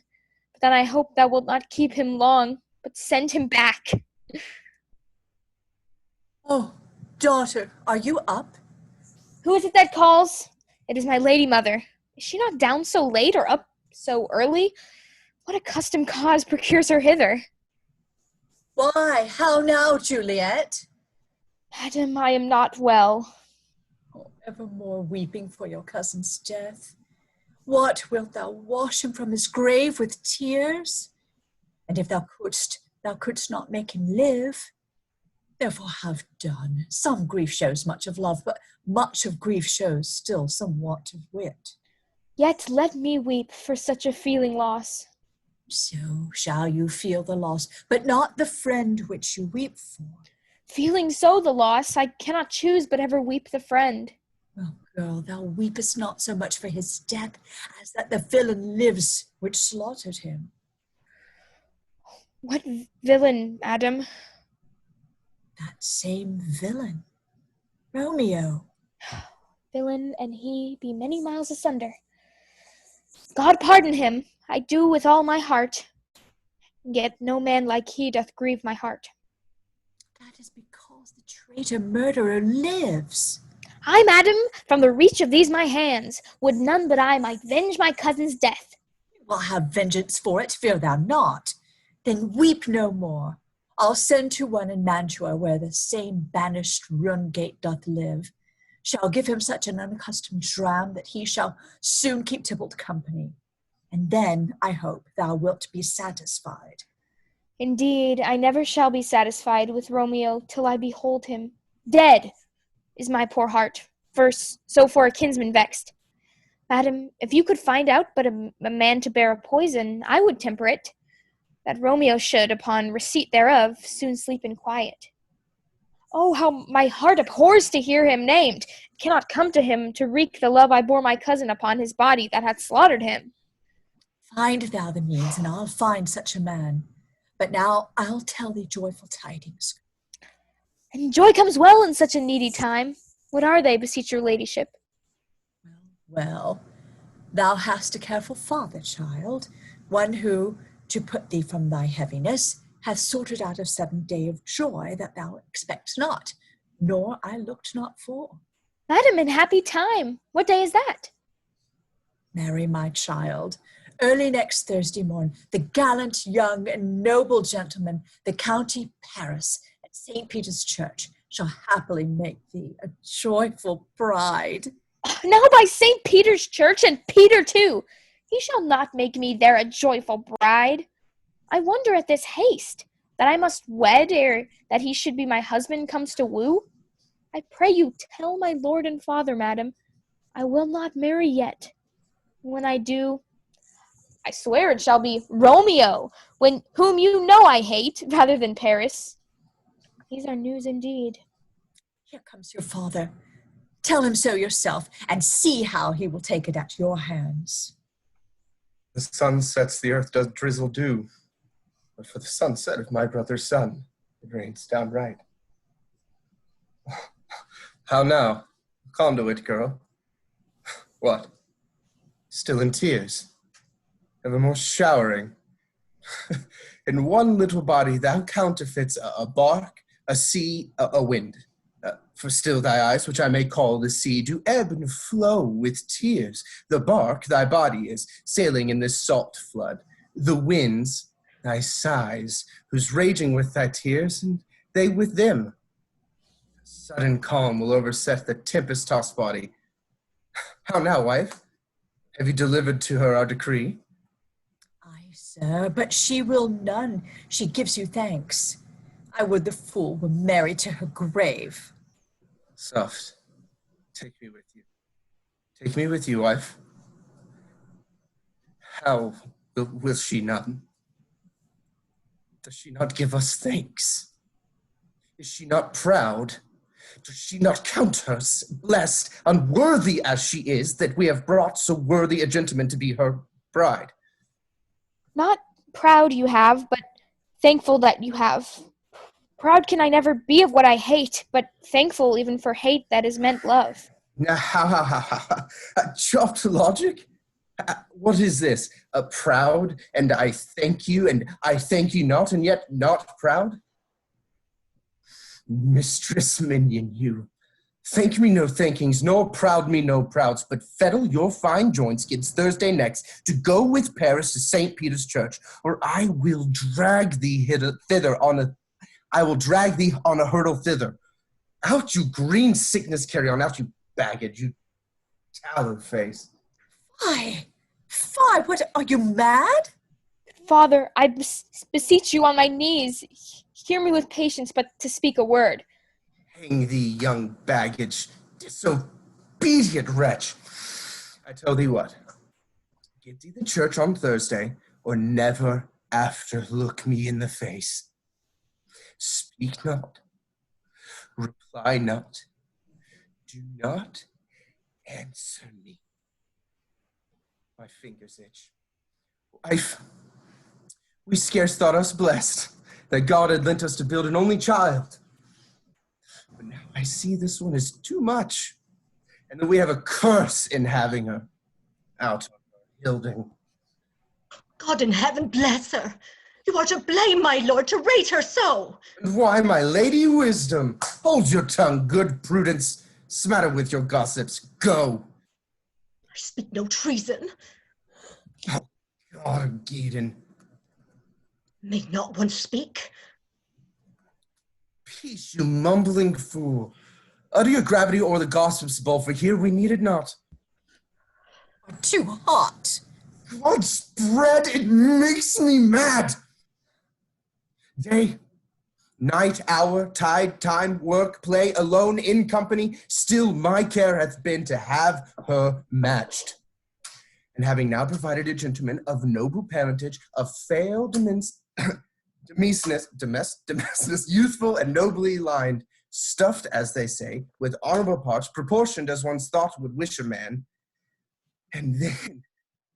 S9: but then I hope thou wilt not keep him long, but send him back.
S7: Oh, daughter, are you up?
S9: Who is it that calls? It is my lady mother. Is she not down so late or up so early? What accustomed cause procures her hither?
S7: Why, how now, Juliet?
S9: Madam, I am not well.
S7: Oh, evermore weeping for your cousin's death. What, wilt thou wash him from his grave with tears? And if thou couldst not make him live. Therefore have done. Some grief shows much of love, but much of grief shows still some want of wit.
S9: Yet let me weep for such a feeling loss.
S7: So shall you feel the loss, but not the friend which you weep for.
S9: Feeling so the loss, I cannot choose but ever weep the friend.
S7: Oh, girl, thou weepest not so much for his death as that the villain lives which slaughtered him.
S9: What villain, madam?
S7: That same villain, Romeo.
S9: Villain and he be many miles asunder. God pardon him, I do with all my heart. Yet no man like he doth grieve my heart.
S7: That is because the traitor murderer lives.
S9: I, madam, from the reach of these my hands, would none but I might venge my cousin's death.
S7: We'll have vengeance for it, fear thou not. Then weep no more. I'll send to one in Mantua where the same banished Rungate doth live. Shall give him such an unaccustomed dram that he shall soon keep Tybalt company. And then, I hope, thou wilt be satisfied.
S9: Indeed, I never shall be satisfied with Romeo till I behold him. Dead is my poor heart, so for a kinsman vexed. Madam, if you could find out but a man to bear a poison, I would temper it, that Romeo should, upon receipt thereof, soon sleep in quiet. Oh, how my heart abhors to hear him named! It cannot come to him to wreak the love I bore my cousin upon his body that hath slaughtered him.
S7: Find thou the means, and I'll find such a man. But now I'll tell thee joyful tidings.
S9: And joy comes well in such a needy time. What are they, beseech your ladyship?
S7: Well, thou hast a careful father, child, one who, to put thee from thy heaviness, hath sorted out a sudden day of joy that thou expectst not, nor I looked not for.
S9: Madam, in happy time. What day is that?
S7: Marry, my child, Early next Thursday morn, the gallant, young, and noble gentleman, the County Paris, at St. Peter's Church, shall happily make thee a joyful bride.
S9: Now by St. Peter's Church, and Peter too, he shall not make me there a joyful bride. I wonder at this haste, that I must wed ere that he should be my husband comes to woo. I pray you tell my lord and father, madam, I will not marry yet. When I do, I swear it shall be Romeo, whom you know I hate, rather than Paris. These are news indeed.
S7: Here comes your father. Tell him so yourself, and see how he will take it at your hands.
S12: The sun sets, the earth does drizzle dew. But for the sunset of my brother's son, it rains downright. How now, conduit girl? What? Still in tears? Evermore showering? In one little body thou counterfeits a bark, a sea, a wind. For still thy eyes, which I may call the sea, do ebb and flow with tears. The bark, thy body is, sailing in this salt flood. The winds, thy sighs, whose raging with thy tears, and they with them. A sudden calm will overset the tempest-tossed body. How now, wife? Have you delivered to her our decree?
S7: Aye, sir, but she will none. She gives you thanks. I would the fool were married to her grave.
S12: Soft, take me with you. Take me with you, wife. How will she none? Does she not give us thanks? Is she not proud? Does she not count us blessed, unworthy as she is, that we have brought so worthy a gentleman to be her bride?
S9: Not proud you have, but thankful that you have. Proud can I never be of what I hate, but thankful even for hate that is meant love.
S12: Now, chopped logic? What is this? Proud, and I thank you, and I thank you not, and yet not proud? Mistress minion, you. Thank me no thankings, nor proud me no prouds, but fettle your fine joints gives Thursday next to go with Paris to St. Peter's Church, or I will drag thee thither on a hurdle thither. Out, you green sickness carry on, out, you baggage, you tallow face.
S7: Fie, what, are you mad?
S9: Father, I beseech you on my knees, hear me with patience, but to speak a word.
S12: Hang thee, young baggage, disobedient wretch. I tell thee what, get thee the church on Thursday, or never after look me in the face. Speak not, reply not, do not answer me. My fingers itch. We scarce thought us blessed that God had lent us to build an only child. But now I see this one is too much, and that we have a curse in having her out of our building.
S10: God in heaven bless her. You are to blame, my lord, to rate her so.
S12: And why, my lady wisdom? Hold your tongue, good prudence. Smatter with your gossips. Go.
S10: I speak no treason.
S12: Oh, God, Gideon.
S10: May not one speak?
S12: Peace, you mumbling fool. Utter your gravity or the gossips bowl, for here we need it not.
S7: Too hot.
S12: God spread, it makes me mad. Day, night, hour, tide, time, work, play, alone, in company, still my care hath been to have her matched. And having now provided a gentleman of noble parentage, of fair demesnes, youthful and nobly lined, stuffed, as they say, with honorable parts, proportioned as one's thought would wish a man, and then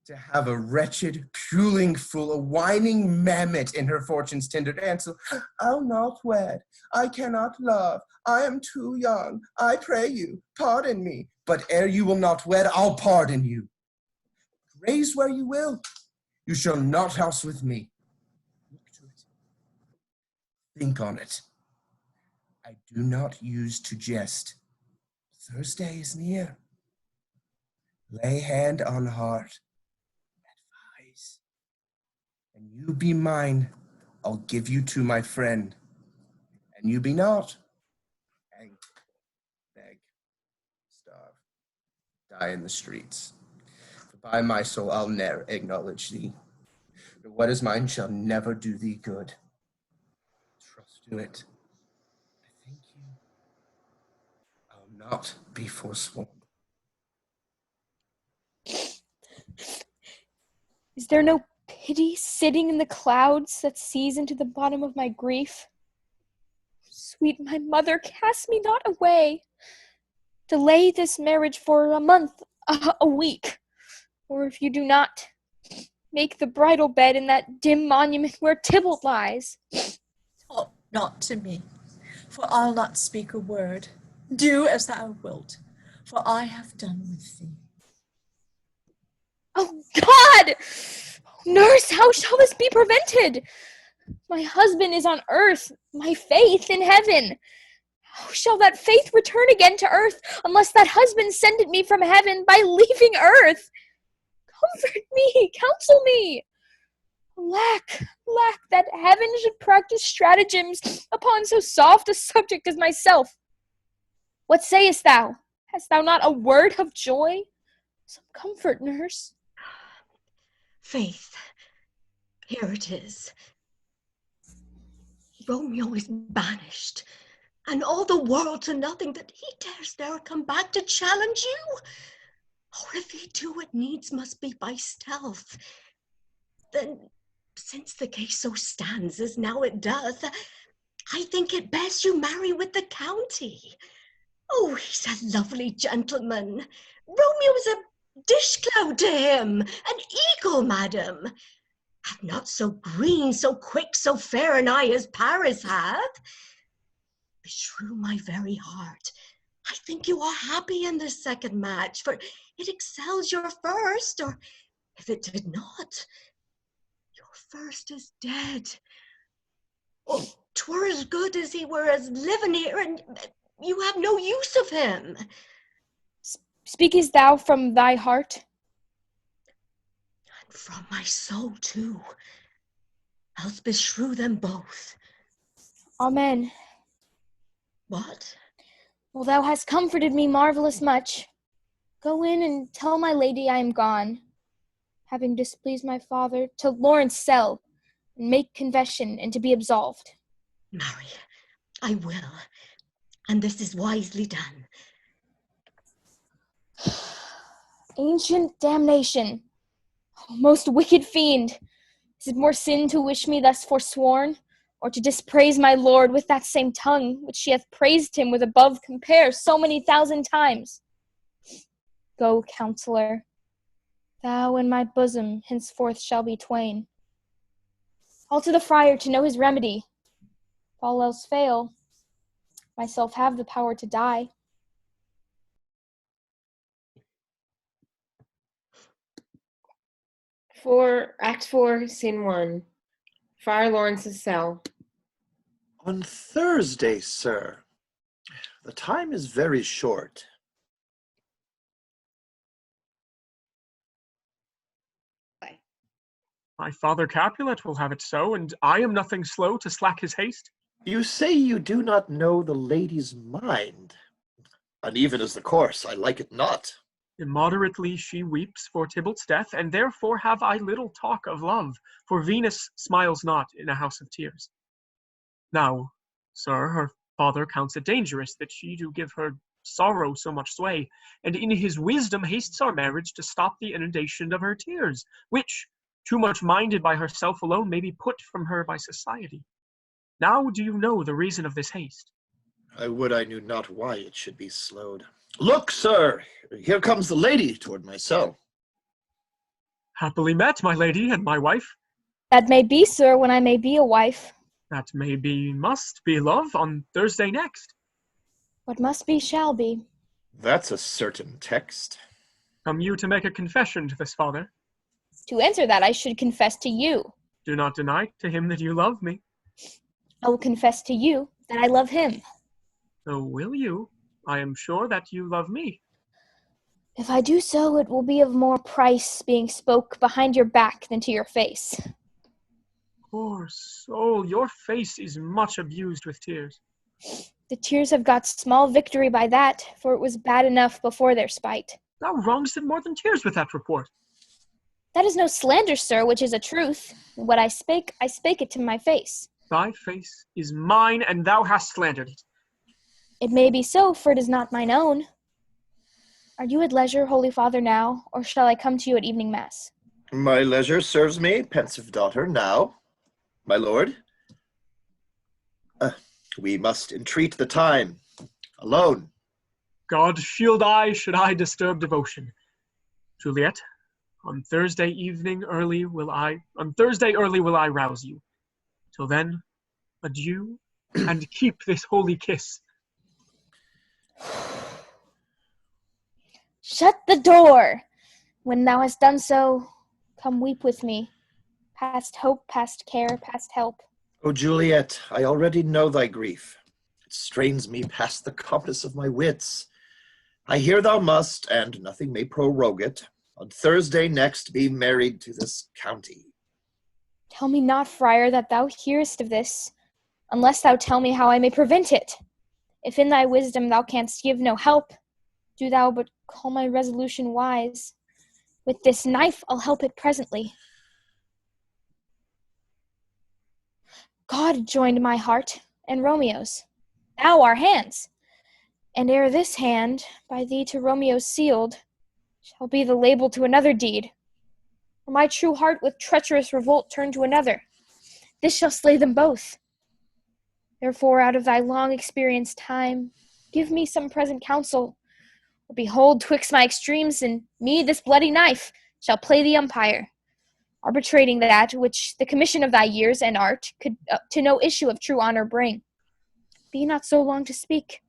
S12: to have a wretched, puling fool, a whining mammet in her fortune's tender answer, I'll not wed, I cannot love, I am too young, I pray you, pardon me, but ere you will not wed, I'll pardon you. Raise where you will, you shall not house with me. Look to it. Think on it. I do not use to jest. Thursday is near. Lay hand on heart. and you be mine, I'll give you to my friend. And you be not, hang, beg, starve, die in the streets. For by my soul I'll ne'er acknowledge thee. But what is mine shall never do thee good. Trust to it. I thank you. I'll not be forsworn.
S9: Is there no pity sitting in the clouds that sees into the bottom of my grief? Sweet my mother, cast me not away. Delay this marriage for a month, a week. Or if you do not, make the bridal bed in that dim monument where Tybalt lies.
S7: Talk not to me, for I'll not speak a word. Do as thou wilt, for I have done with thee.
S9: Oh, God! Nurse, how shall this be prevented? My husband is on earth, my faith in heaven. How shall that faith return again to earth, unless that husband send it me from heaven by leaving earth? Comfort me, counsel me. Alack, that heaven should practice stratagems upon so soft a subject as myself. What sayest thou? Hast thou not a word of joy? Some comfort, nurse.
S10: Faith, here it is. Romeo is banished, and all the world to nothing, that he dares ne'er come back to challenge you. Or if he do, it needs must be by stealth. Then, since the case so stands as now it doth, I think it best you marry with the county. Oh, he's a lovely gentleman. Romeo's a dish cloud to him, an eagle, madam. Have not so green, so quick, so fair an eye as Paris hath. Beshrew my very heart, I think you are happy in this second match, for it excels your first, or if it did not, your first is dead. Oh, 'twere as good as he were as living here, and you have no use of him.
S9: Speakest thou from thy heart?
S10: And from my soul too, else beshrew them both.
S9: Amen.
S10: What?
S9: Well, thou hast comforted me marvellous much. Go in and tell my lady I am gone, having displeased my father, to Lawrence' cell, and make confession, and to be absolved.
S10: Marry, I will, and this is wisely done.
S9: Ancient damnation! Oh, most wicked fiend! Is it more sin to wish me thus forsworn, or to dispraise my lord with that same tongue which she hath praised him with above compare so many thousand times? Go, counselor, thou and my bosom henceforth shall be twain. Call to the friar to know his remedy. If all else fail, myself have the power to die.
S1: Act 4, Scene 1. Friar Lawrence's cell.
S11: On Thursday, sir. The time is very short.
S13: My father Capulet will have it so, and I am nothing slow to slack his haste.
S11: You say you do not know the lady's mind. Uneven is the course, I like it not.
S13: Immoderately she weeps for Tybalt's death, and therefore have I little talk of love, for Venus smiles not in a house of tears. Now, sir, her father counts it dangerous that she do give her sorrow so much sway, and in his wisdom hastes our marriage to stop the inundation of her tears, which, too much minded by herself alone, may be put from her by society. Now do you know the reason of this haste?
S11: I would I knew not why it should be slowed. Look, sir, here comes the lady toward my cell.
S13: Happily met, my lady and my wife.
S9: That may be, sir, when I may be a wife.
S13: That may be, must be, love, on Thursday next.
S9: What must be shall be.
S11: That's a certain text.
S13: Come you to make a confession to this father?
S9: To answer that, I should confess to you.
S13: Do not deny to him that you love me.
S9: I will confess to you that I love him.
S13: So will you? I am sure that you love me.
S9: If I do so, it will be of more price being spoke behind your back than to your face.
S13: Poor soul, your face is much abused with tears.
S9: The tears have got small victory by that, for it was bad enough before their spite.
S13: Thou wrongest it more than tears with that report.
S9: That is no slander, sir, which is a truth. What I spake it to my face.
S13: Thy face is mine, and thou hast slandered it.
S9: It may be so, for it is not mine own. Are you at leisure, Holy Father, now, or shall I come to you at evening mass?
S11: My leisure serves me, pensive daughter, now. My lord, we must entreat the time. Alone.
S13: God shield I, should I disturb devotion. Juliet, on Thursday early will I rouse you. Till then, adieu, and keep this holy kiss.
S9: Shut the door! When thou hast done so, come weep with me. Past hope, past care, past help.
S11: O Juliet, I already know thy grief. It strains me past the compass of my wits. I hear thou must, and nothing may prorogue it, on Thursday next be married to this county.
S9: Tell me not, friar, that thou hearest of this, unless thou tell me how I may prevent it. If in thy wisdom thou canst give no help, do thou but call my resolution wise. With this knife I'll help it presently. God joined my heart and Romeo's, thou our hands, and ere this hand, by thee to Romeo sealed, shall be the label to another deed. For my true heart with treacherous revolt turned to another, this shall slay them both. Therefore, out of thy long experienced time, give me some present counsel, or behold, twixt my extremes and me this bloody knife shall play the umpire, arbitrating that which the commission of thy years and art could to no issue of true honor bring. Be not so long to speak.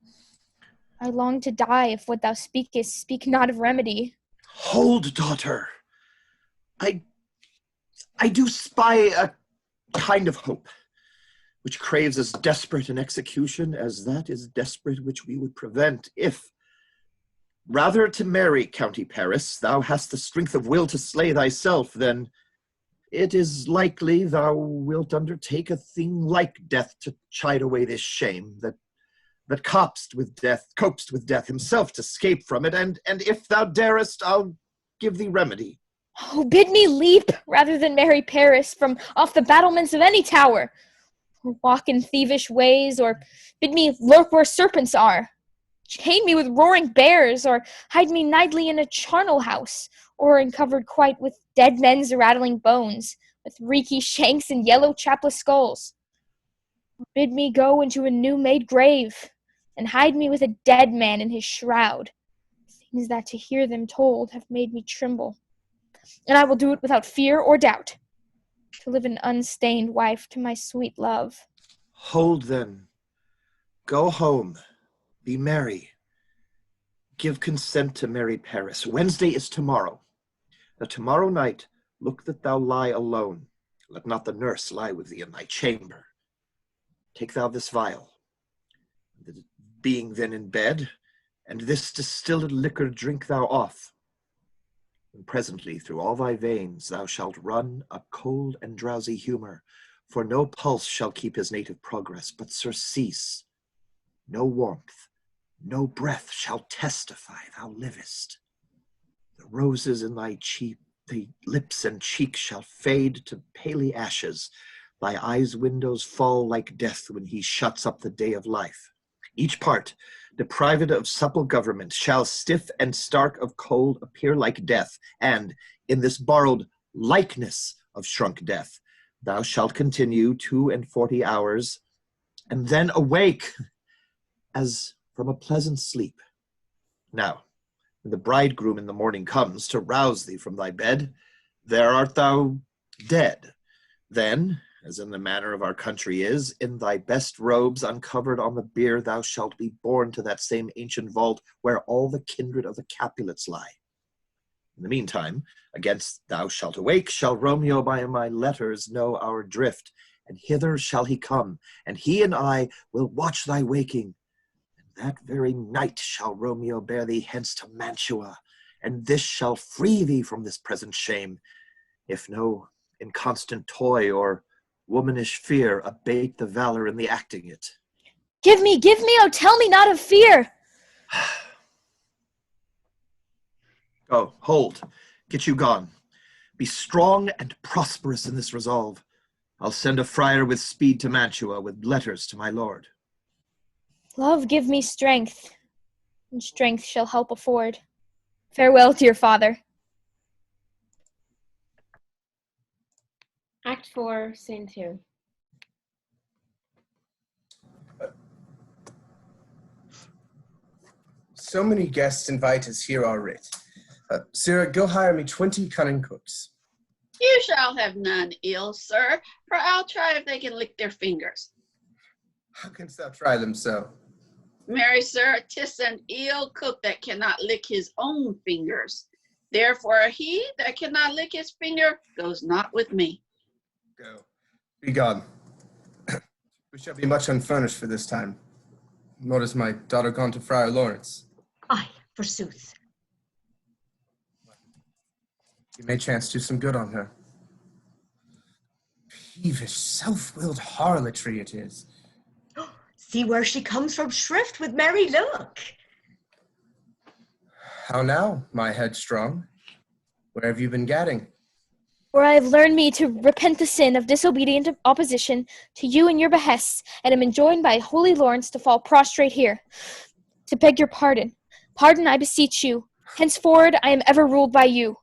S9: I long to die if what thou speakest speak not of remedy.
S11: Hold, daughter. I do spy a kind of hope, which craves as desperate an execution as that is desperate which we would prevent, if, rather to marry County Paris, thou hast the strength of will to slay thyself, then it is likely thou wilt undertake a thing like death to chide away this shame that copest with death himself to escape from it, and if thou darest, I'll give thee remedy.
S9: Oh, bid me leap rather than marry Paris from off the battlements of any tower, or walk in thievish ways, or bid me lurk where serpents are. Chain me with roaring bears, or hide me nightly in a charnel house, or uncovered quite with dead men's rattling bones, with reeky shanks and yellow chapless skulls. Or bid me go into a new-made grave, and hide me with a dead man in his shroud. Things that to hear them told have made me tremble. And I will do it without fear or doubt, to live an unstained wife to my sweet love.
S11: Hold then. Go home. Be merry. Give consent to marry Paris. Wednesday is tomorrow. Now tomorrow night, look that thou lie alone. Let not the nurse lie with thee in thy chamber. Take thou this vial. Being then in bed, and this distilled liquor drink thou off. And presently through all thy veins thou shalt run a cold and drowsy humor, for no pulse shall keep his native progress, but surcease. No warmth, no breath shall testify thou livest. The roses in thy lips and cheeks shall fade to paly ashes. Thy eyes' windows fall like death when he shuts up the day of life. Each part, deprived of supple government, shall stiff and stark of cold appear like death, and in this borrowed likeness of shrunk death, thou shalt continue 42 hours, and then awake as from a pleasant sleep. Now, when the bridegroom in the morning comes to rouse thee from thy bed, there art thou dead. Then, as in the manner of our country is, in thy best robes uncovered on the bier, thou shalt be borne to that same ancient vault where all the kindred of the Capulets lie. In the meantime, against thou shalt awake, shall Romeo by my letters know our drift, and hither shall he come, and he and I will watch thy waking. And that very night shall Romeo bear thee hence to Mantua, and this shall free thee from this present shame, if no inconstant toy or Womanish fear abate the valor in the acting it.
S9: Give me, oh, tell me not of fear.
S11: Go, hold, get you gone. Be strong and prosperous in this resolve. I'll send a friar with speed to Mantua with letters to my lord.
S9: Love, give me strength, and strength shall help afford. Farewell, dear father.
S1: Act 4, Scene 2.
S12: So many guests invite us here are writ. Sirrah, go hire me 20 cunning cooks.
S14: You shall have none ill, sir, for I'll try if they can lick their fingers.
S12: How canst thou try them so?
S14: Marry, sir, 'tis an ill cook that cannot lick his own fingers. Therefore he that cannot lick his finger goes not with me.
S12: Go. Be gone. We shall be much unfurnished for this time. Nor is my daughter gone to Friar Lawrence.
S10: Aye, forsooth.
S12: You may chance do some good on her. Peevish, self-willed harlotry it is.
S10: See where she comes from shrift with merry look.
S12: How now, my headstrong? Where have you been gadding?
S9: Where I have learned me to repent the sin of disobedient opposition to you and your behests, and am enjoined by holy Lawrence to fall prostrate here, to beg your pardon. Pardon, I beseech you. Henceforward I am ever ruled by you.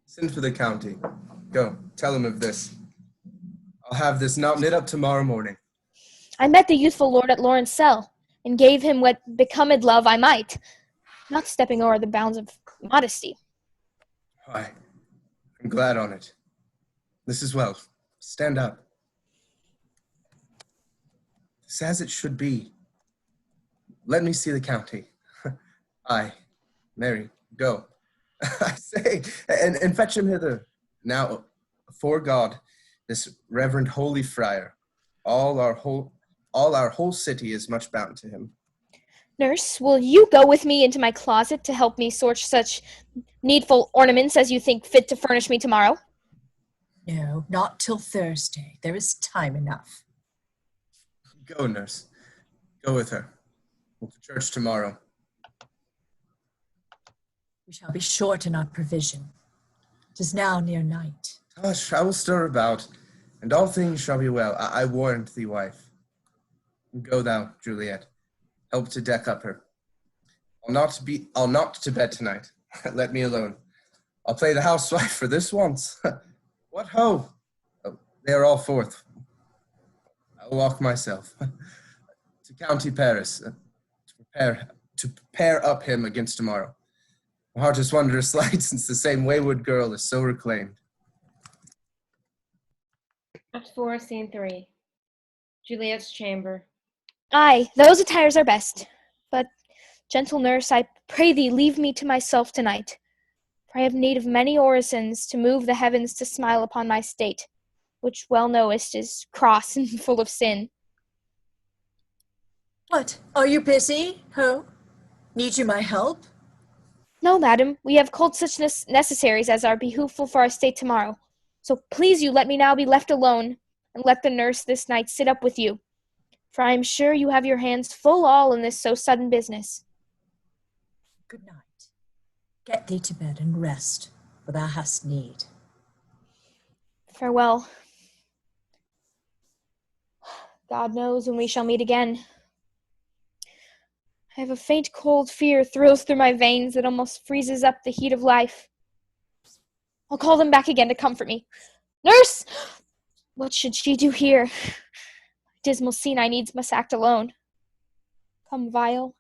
S12: Send for the county. Go, tell him of this. I'll have this knot knit up tomorrow morning.
S9: I met the youthful lord at Lawrence cell, and gave him what becomed love I might, not stepping o'er the bounds of modesty.
S12: Why, I'm glad on it. This is well. Stand up. This as it should be. Let me see the county. Aye, Mary, go. I say, and fetch him hither. Now, for God, this reverend holy friar, all our whole city is much bound to him.
S9: Nurse, will you go with me into my closet to help me sort such needful ornaments as you think fit to furnish me tomorrow?
S7: No, not till Thursday. There is time enough.
S12: Go, nurse. Go with her. We'll to church tomorrow.
S7: We shall be short in our provision. 'Tis now near night.
S12: Hush, I will stir about, and all things shall be well. I warrant thee, wife. Go thou, Juliet. Help to deck up her. I'll not to bed tonight. Let me alone. I'll play the housewife for this once. What ho! Oh, they are all forth. I'll walk myself to County Paris to prepare up him against tomorrow. My heart is wondrous light since the same wayward girl is so reclaimed.
S1: Act 4, Scene 3. Juliet's chamber.
S9: Aye, those attires are best. But, gentle nurse, I pray thee leave me to myself tonight. For I have need of many orisons to move the heavens to smile upon my state, which well knowest is cross and full of sin.
S7: What, are you busy, ho? Need you my help?
S9: No, madam, we have culled such necessaries as are behooveful for our state tomorrow. So please you let me now be left alone, and let the nurse this night sit up with you. For I am sure you have your hands full all in this so sudden business.
S7: Good night. Get thee to bed and rest, for thou hast need.
S9: Farewell. God knows when we shall meet again. I have a faint cold fear thrills through my veins that almost freezes up the heat of life. I'll call them back again to comfort me. Nurse! What should she do here? Dismal scene I needs must act alone. Come, vial.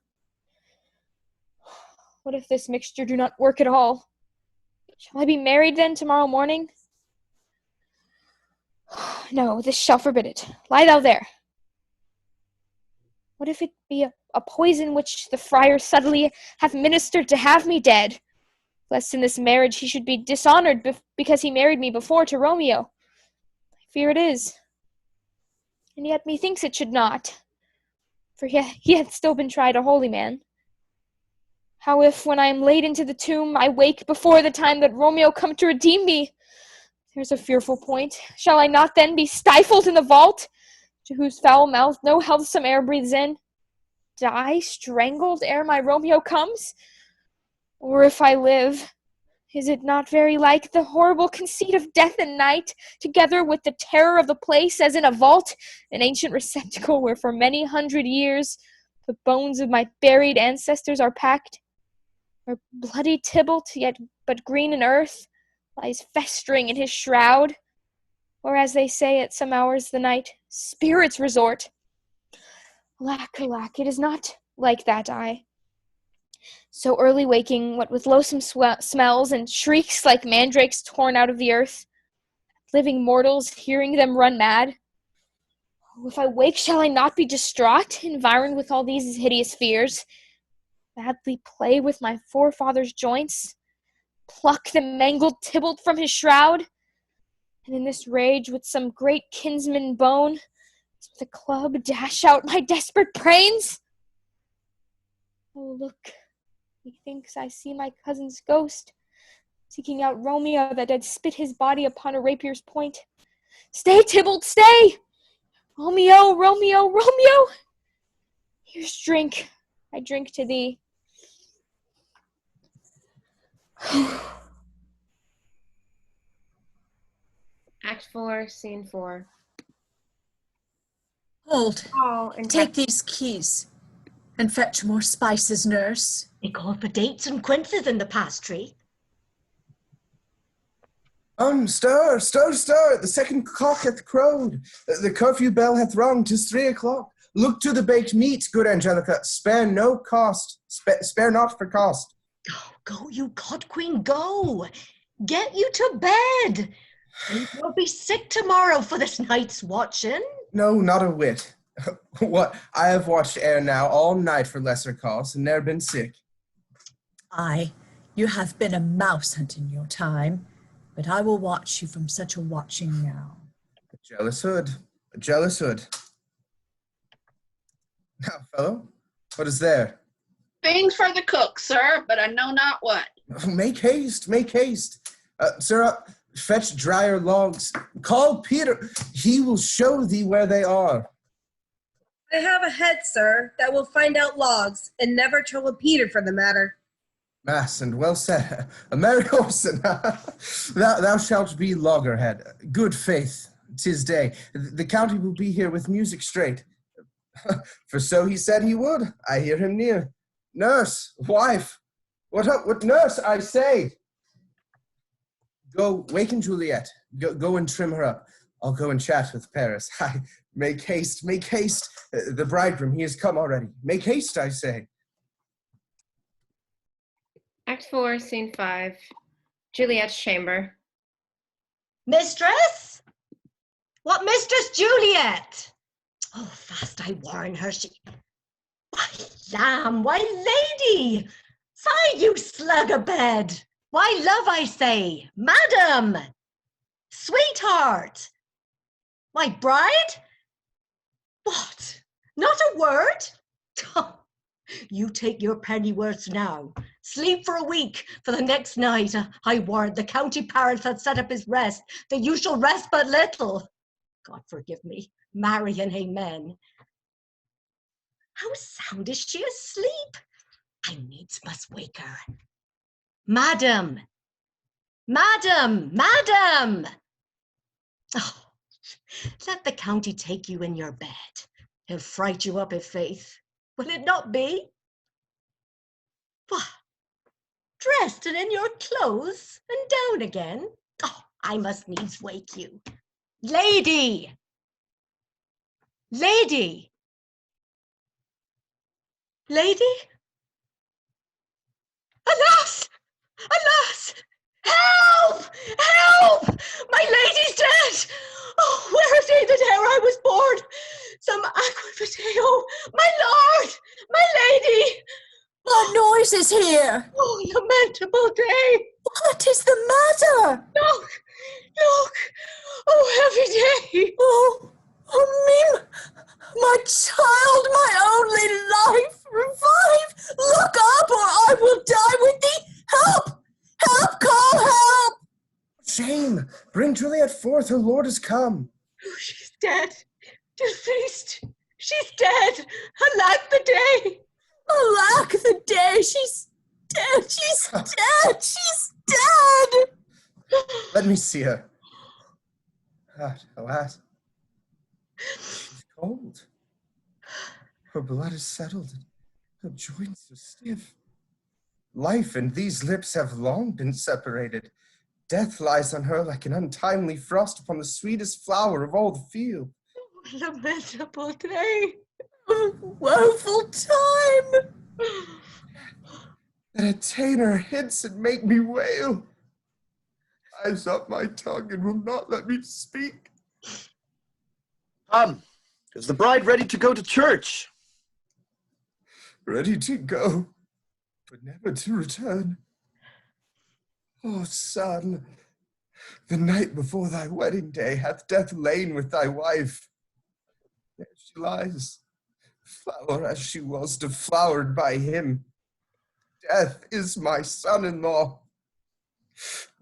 S9: What if this mixture do not work at all? Shall I be married then tomorrow morning? No, this shall forbid it. Lie thou there. What if it be a poison which the friar subtly hath ministered to have me dead? Lest in this marriage he should be dishonored because he married me before to Romeo. I fear it is. And yet methinks it should not, for he hath still been tried a holy man. How if, when I am laid into the tomb, I wake before the time that Romeo come to redeem me? There's a fearful point. Shall I not then be stifled in the vault, to whose foul mouth no healthsome air breathes in? Die strangled ere my Romeo comes? Or if I live, is it not very like the horrible conceit of death and night, together with the terror of the place, as in a vault, an ancient receptacle where for many 100 years the bones of my buried ancestors are packed? Where bloody Tybalt, yet but green in earth, lies festering in his shroud? Or, as they say at some hours the night, spirits resort? Alack, alack, it is not like that I. So early waking, what with loathsome smells and shrieks like mandrakes torn out of the earth, living mortals hearing them run mad. Oh, if I wake, shall I not be distraught, environed with all these hideous fears? Madly play with my forefathers' joints, pluck the mangled Tybalt from his shroud, and in this rage with some great kinsman bone, with a club dash out my desperate brains? Oh, look, methinks I see my cousin's ghost, seeking out Romeo that had spit his body upon a rapier's point. Stay, Tybalt, stay! Romeo, Romeo, Romeo! Here's drink. I drink to thee.
S1: Act 4, Scene 4.
S7: Hold.
S1: Oh, and
S7: Take these keys and fetch more spices, nurse.
S10: They call for dates and quinces in the pastry.
S12: Stir, stir, stir, the second cock hath crowed. The curfew bell hath rung, 'tis 3 o'clock. Look to the baked meat, good Angelica, spare no cost, spare not for cost.
S10: Go, you god queen, go! Get you to bed! And you'll be sick tomorrow for this night's watching.
S12: No, not a whit. What, I have watched ere now all night for lesser cause, and ne'er been sick.
S7: Aye, you have been a mouse hunting your time, but I will watch you from such a watching now.
S12: A jealous hood, a jealous hood. Now, fellow, what is there?
S14: Things for the cook, sir, but I know not what.
S12: Make haste, make haste. Sir, fetch drier logs. Call Peter, he will show thee where they are.
S15: I have a head, sir, that will find out logs, and never trouble Peter for the matter.
S12: Mass, and well said. A merry Orson. thou shalt be loggerhead. Good faith, 'tis day. The county will be here with music straight. For so he said he would. I hear him near. Nurse, wife, what up? What, nurse, I say. Go, waken Juliet. Go and trim her up. I'll go and chat with Paris. Make haste, make haste. The bridegroom, he has come already. Make haste, I say.
S1: Act 4, Scene 5. Juliet's chamber.
S10: Mistress? What mistress, Juliet? Oh, fast I warn her, she... Why, lamb, why, lady? Sigh, you slug a bed. Why, love, I say, madam, sweetheart. My bride? What? Not a word? You take your penny worth now. Sleep for a week, for the next night, I warrant the county parent hath set up his rest, that you shall rest but little. God forgive me, marry and amen. How sound is she asleep? I needs must wake her. Madam, madam, madam. Oh, let the county take you in your bed. He'll fright you up, i' faith. Will it not be? What? Dressed and in your clothes and down again? Oh, I must needs wake you. Lady! Lady! Lady? Alas! Alas! Help! Help! My lady's dead! Oh, where is he that ere I was born? Some aquafateo! My lord! My lady!
S7: What noise is here?
S10: Oh, lamentable day!
S7: What is the matter?
S10: Look! Look! Oh, heavy day!
S7: Oh, me, my child, my only life, revive! Look up, or I will
S12: forth, her lord is come.
S10: Oh, she's dead. Deceased. She's dead. Alack the day.
S7: Alack the day. She's dead. She's dead. She's dead.
S12: Let me see her. God, alas. She's cold. Her blood is settled. Her joints are stiff. Life and these lips have long been separated. Death lies on her like an untimely frost upon the sweetest flower of all the field.
S10: Lamentable day.
S7: Woeful time.
S12: That a tainer hits and make me wail. Ties up my tongue and will not let me speak.
S11: Is the bride ready to go to church?
S12: Ready to go, but never to return. Oh, son, the night before thy wedding day hath death lain with thy wife. There she lies, flower as she was, deflowered by him. Death is my son-in-law.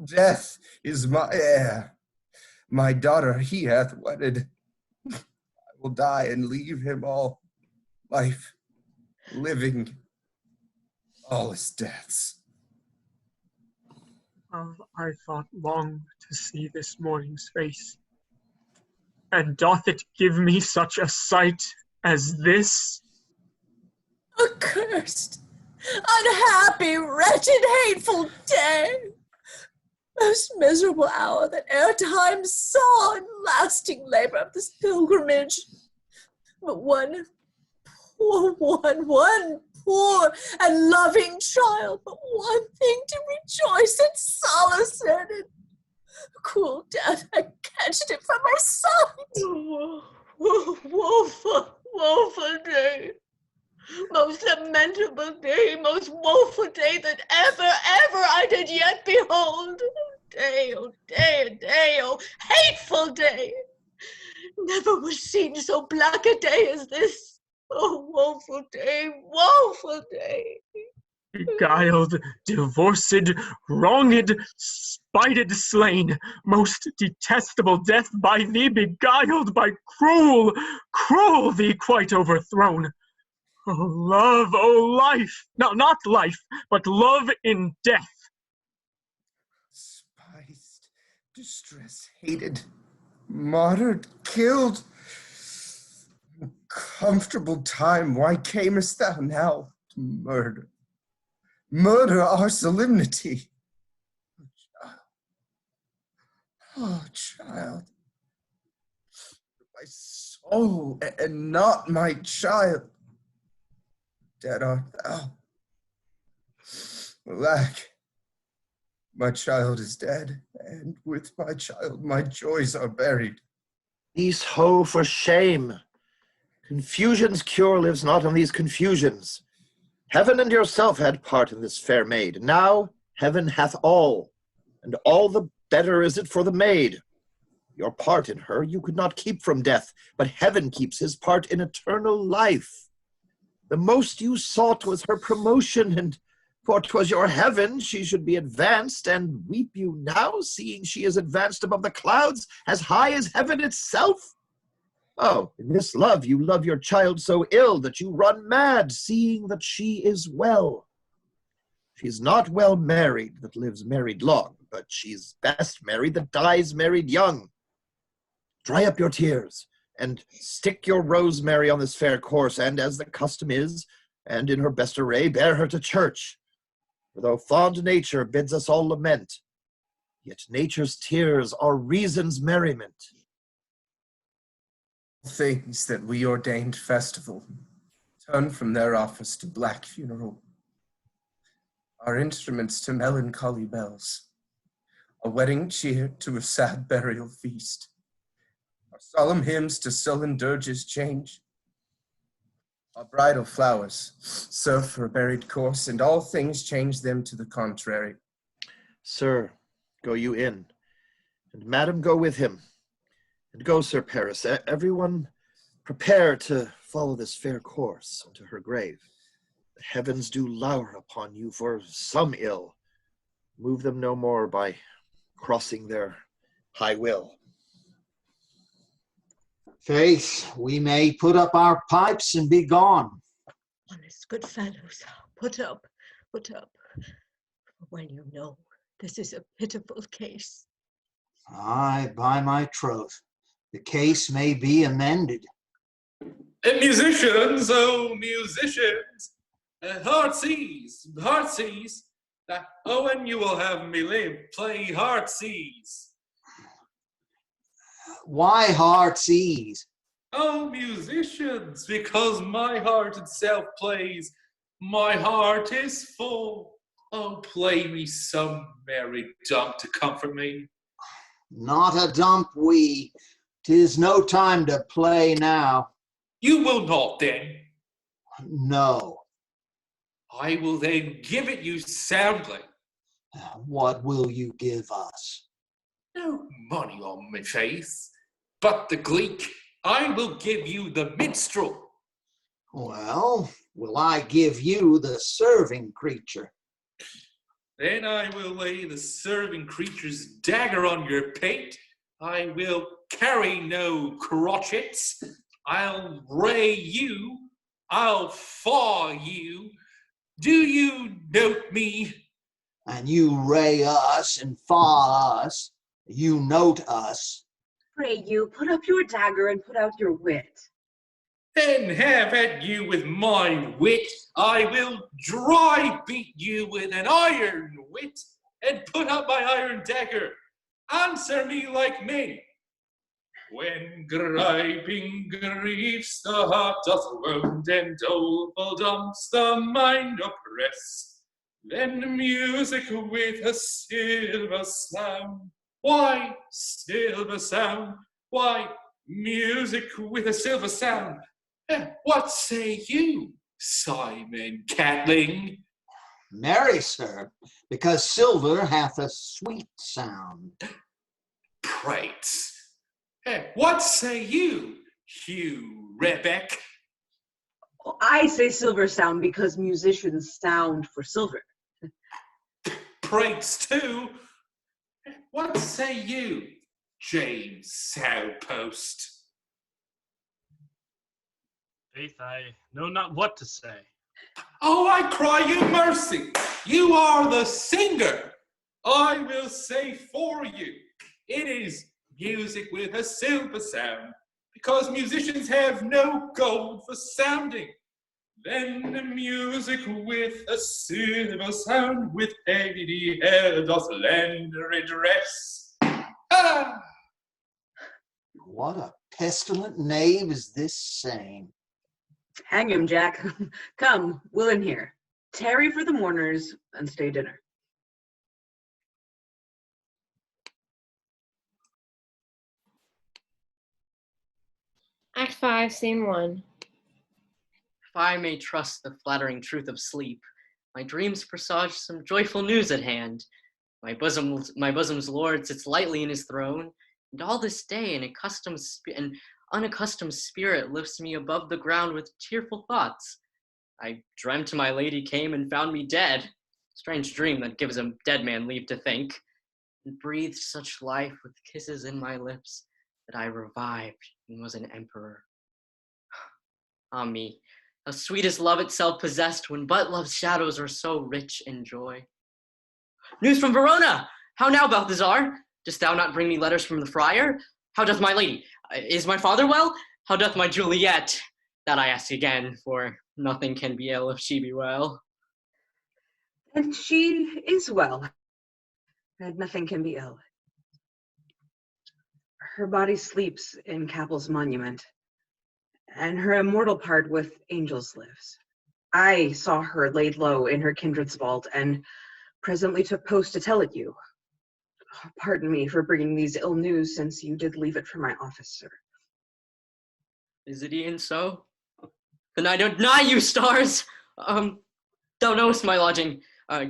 S12: Death is my heir. My daughter he hath wedded. I will die and leave him all. Life, living, all his deaths.
S13: I thought long to see this morning's face. And doth it give me such a sight as this?
S7: Accursed, unhappy, wretched, hateful day! Most miserable hour that e'er time saw in lasting labor of this pilgrimage. But one poor and loving child, but one thing to rejoice and solace in. Cruel death had catched it from my sight.
S10: Woeful day. Most lamentable day, most woeful day that ever I did yet behold. Day, oh day, oh hateful day. Never was seen so black a day as this. Oh, woeful day, woeful day.
S13: Beguiled, divorced, wronged, spited, slain, most detestable death by thee beguiled, by cruel thee quite overthrown. Oh, love, oh, life, no, not life, but love in death.
S12: Despised, distressed, hated, martyred, killed. Comfortable time, why camest thou now to murder? Murder our solemnity. Oh, child. My soul and not my child. Dead art thou. Alack, my child is dead, and with my child my joys are buried.
S11: Peace, ho, for shame. Confusion's cure lives not on these confusions. Heaven and yourself had part in this fair maid. Now heaven hath all, and all the better is it for the maid. Your part in her you could not keep from death, but heaven keeps his part in eternal life. The most you sought was her promotion, and for 'twas your heaven she should be advanced, and weep you now, seeing she is advanced above the clouds, as high as heaven itself? Oh, in this love you love your child so ill that you run mad, seeing that she is well. She's not well married that lives married long, but she's best married that dies married young. Dry up your tears, and stick your rosemary on this fair course, and as the custom is, and in her best array, bear her to church. For though fond nature bids us all lament, yet nature's tears are reason's merriment.
S12: Things that we ordained festival turn from their office to black funeral. Our instruments to melancholy bells, a wedding cheer to a sad burial feast. Our solemn hymns to sullen dirges change. Our bridal flowers serve for a buried corse, and all things change them to the contrary.
S11: Sir, go you in, and madam go with him. And go, Sir Paris, everyone prepare to follow this fair course unto her grave. The heavens do lour upon you for some ill. Move them no more by crossing their high will.
S16: Faith, we may put up our pipes and be gone.
S10: Honest good fellows, put up, put up. When you know this is a pitiful case.
S16: Aye, by my troth, the case may be amended.
S3: And musicians, oh musicians, heartsease, that when you will have me live, play heartsease.
S16: Why heart's ease?
S3: Oh musicians, because my heart itself plays, my heart is full. Oh, play me some merry dump to comfort me.
S16: Not a dump we, 'tis no time to play now.
S3: You will not then?
S16: No.
S3: I will then give it you soundly.
S16: What will you give us?
S3: No money on my face, but the Greek. I will give you the minstrel.
S16: Well, will I give you the serving creature?
S3: Then I will lay the serving creature's dagger on your pate. I will carry no crotchets. I'll ray you. I'll faw you. Do you note me?
S16: And you ray us and faw us. You note us.
S17: Pray you, put up your dagger and put out your wit.
S3: Then have at you with my wit. I will dry beat you with an iron wit, and put up my iron dagger. Answer me like men. When griping griefs the heart doth wound, and doleful dumps the mind oppress, then music with a silver sound. Why, silver sound? Why, music with a silver sound? What say you, Simon Catling?
S16: Marry, sir, because silver hath a sweet sound.
S3: Prate. What say you, Hugh Rebeck?
S17: I say silver sound because musicians sound for silver.
S3: Prates too. What say you, James Sourpost?
S18: Faith, I know not what to say.
S3: Oh, I cry you mercy. You are the singer. I will say for you, it is music with a silver sound, because musicians have no gold for sounding. Then the music with a silver sound, with heavy hair doth lend redress. Ah!
S16: What a pestilent knave is this same.
S17: Hang him, Jack. Come, we'll in here. Tarry for the mourners and stay dinner.
S1: Act 5, Scene 1.
S5: If I may trust the flattering truth of sleep, my dreams presage some joyful news at hand. My bosom's lord sits lightly in his throne, and all this day an unaccustomed spirit lifts me above the ground with tearful thoughts. I dreamt my lady came and found me dead, strange dream that gives a dead man leave to think, and breathed such life with kisses in my lips that I revived and was an emperor. Ah me, how sweet is love itself possessed when but love's shadows are so rich in joy. News from Verona! How now, Balthazar? Dost thou not bring me letters from the friar? How doth my lady? Is my father well? How doth my Juliet? That I ask again, for nothing can be ill if she be well.
S17: And she is well, and nothing can be ill. Her body sleeps in Capel's monument, and her immortal part with angels lives. I saw her laid low in her kindred's vault, and presently took post to tell it you. Pardon me for bringing these ill news, since you did leave it for my office, sir.
S5: Is it e'en so? Then I don't deny you, stars! Thou knowest my lodging.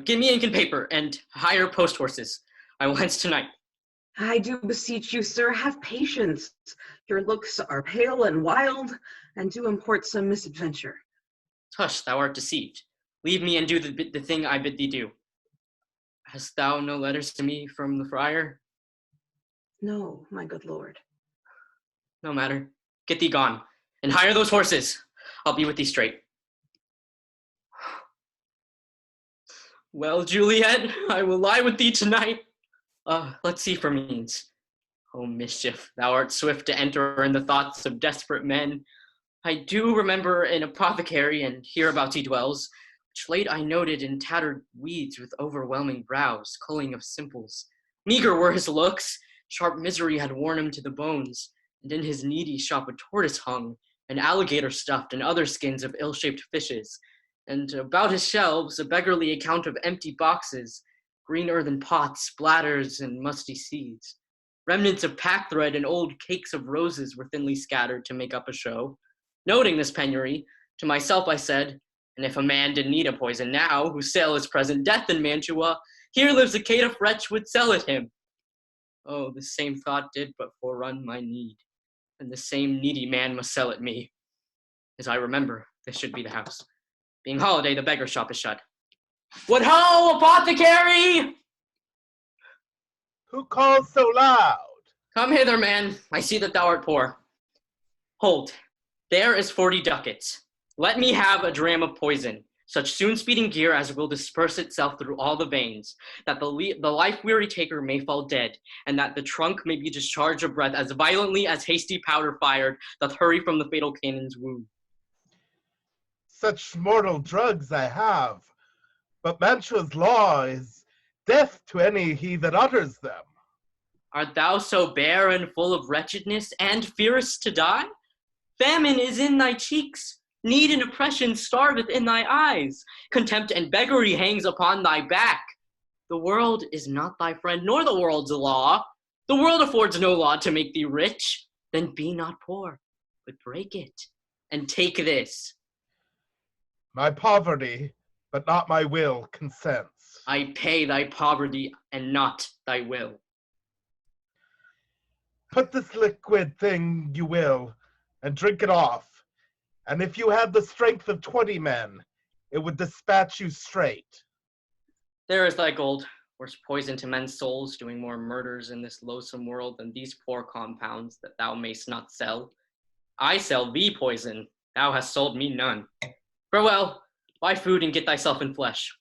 S5: Give me ink and paper, and hire post horses. I will hence tonight.
S17: I do beseech you, sir, have patience. Your looks are pale and wild, and do import some misadventure.
S5: Tush, thou art deceived. Leave me and do the thing I bid thee do. Hast thou no letters to me from the friar?
S17: No, my good lord.
S5: No matter. Get thee gone, and hire those horses. I'll be with thee straight. Well, Juliet, I will lie with thee tonight. Let's see for means. Oh, mischief, thou art swift to enter in the thoughts of desperate men. I do remember an apothecary, and hereabouts he dwells, which late I noted in tattered weeds with overwhelming brows, culling of simples. Meager were his looks, sharp misery had worn him to the bones, and in his needy shop a tortoise hung, an alligator stuffed, and other skins of ill-shaped fishes, and about his shelves a beggarly account of empty boxes, green earthen pots, bladders, and musty seeds. Remnants of pack thread and old cakes of roses were thinly scattered to make up a show. Noting this penury, to myself I said, and if a man did need a poison now, whose sale is present death in Mantua, here lives a caitiff wretch would sell it him. Oh, the same thought did but forerun my need, and the same needy man must sell it me. As I remember, this should be the house. Being holiday, the beggar shop is shut. What ho, apothecary!
S19: Who calls so loud?
S5: Come hither, man. I see that thou art poor. Hold, there is 40 ducats. Let me have a dram of poison, such soon-speeding gear as will disperse itself through all the veins, that the life-weary taker may fall dead, and that the trunk may be discharged of breath as violently as hasty powder fired doth hurry from the fatal cannon's wound.
S19: Such mortal drugs I have, but Mantua's law is death to any he that utters them.
S5: Art thou so bare and full of wretchedness, and fearest to die? Famine is in thy cheeks, need and oppression starveth in thy eyes, contempt and beggary hangs upon thy back. The world is not thy friend, nor the world's law. The world affords no law to make thee rich. Then be not poor, but break it, and take this.
S19: My poverty, but not my will, consents.
S5: I pay thy poverty, and not thy will.
S19: Put this liquid thing you will, and drink it off. And if you had the strength of 20 men, it would dispatch you straight.
S5: There is thy gold, worse poison to men's souls, doing more murders in this loathsome world than these poor compounds that thou mayst not sell. I sell thee poison, thou hast sold me none. Farewell, buy food and get thyself in flesh.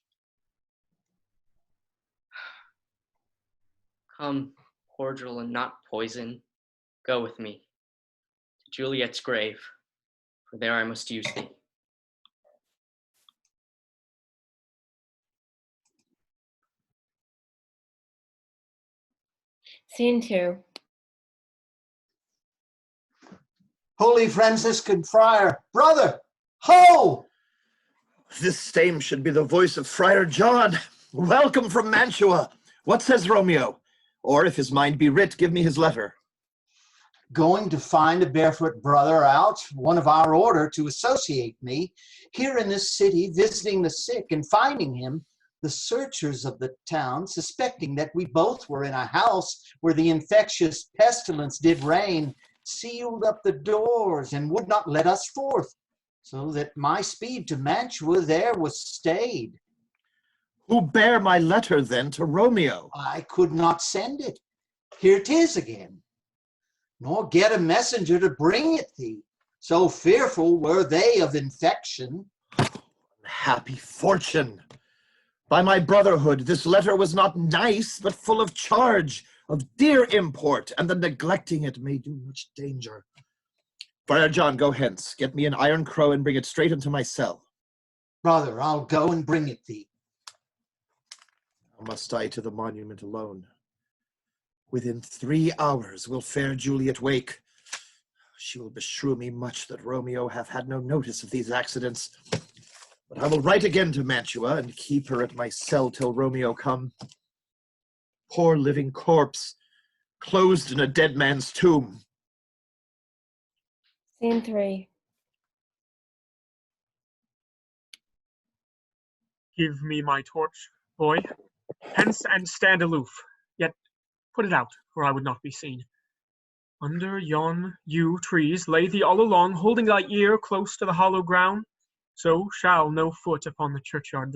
S5: Come, cordial and not poison, go with me to Juliet's grave, for there I must use thee.
S1: Scene 2.
S16: Holy Franciscan friar, brother, ho!
S11: This same should be the voice of Friar John. Welcome from Mantua. What says Romeo? Or if his mind be writ, give me his letter.
S16: Going to find a barefoot brother out, one of our order, to associate me, here in this city, visiting the sick, and finding him, the searchers of the town, suspecting that we both were in a house where the infectious pestilence did reign, sealed up the doors and would not let us forth, so that my speed to Mantua there was stayed.
S11: Who bare my letter then to Romeo?
S16: I could not send it. Here 'tis again. Nor get a messenger to bring it thee. So fearful were they of infection.
S11: Happy fortune! By my brotherhood, this letter was not nice, but full of charge, of dear import, and the neglecting it may do much danger. Friar John, go hence, get me an iron crow and bring it straight into my cell.
S16: Brother, I'll go and bring it thee.
S11: Now must I to the monument alone. Within 3 hours will fair Juliet wake. She will beshrew me much that Romeo hath had no notice of these accidents. But I will write again to Mantua, and keep her at my cell till Romeo come. Poor living corpse, closed in a dead man's tomb.
S1: Scene 3.
S13: Give me my torch, boy. Hence and stand aloof, yet put it out, for I would not be seen. Under yon yew trees lay thee all along, holding thy ear close to the hollow ground. So shall no foot upon the churchyard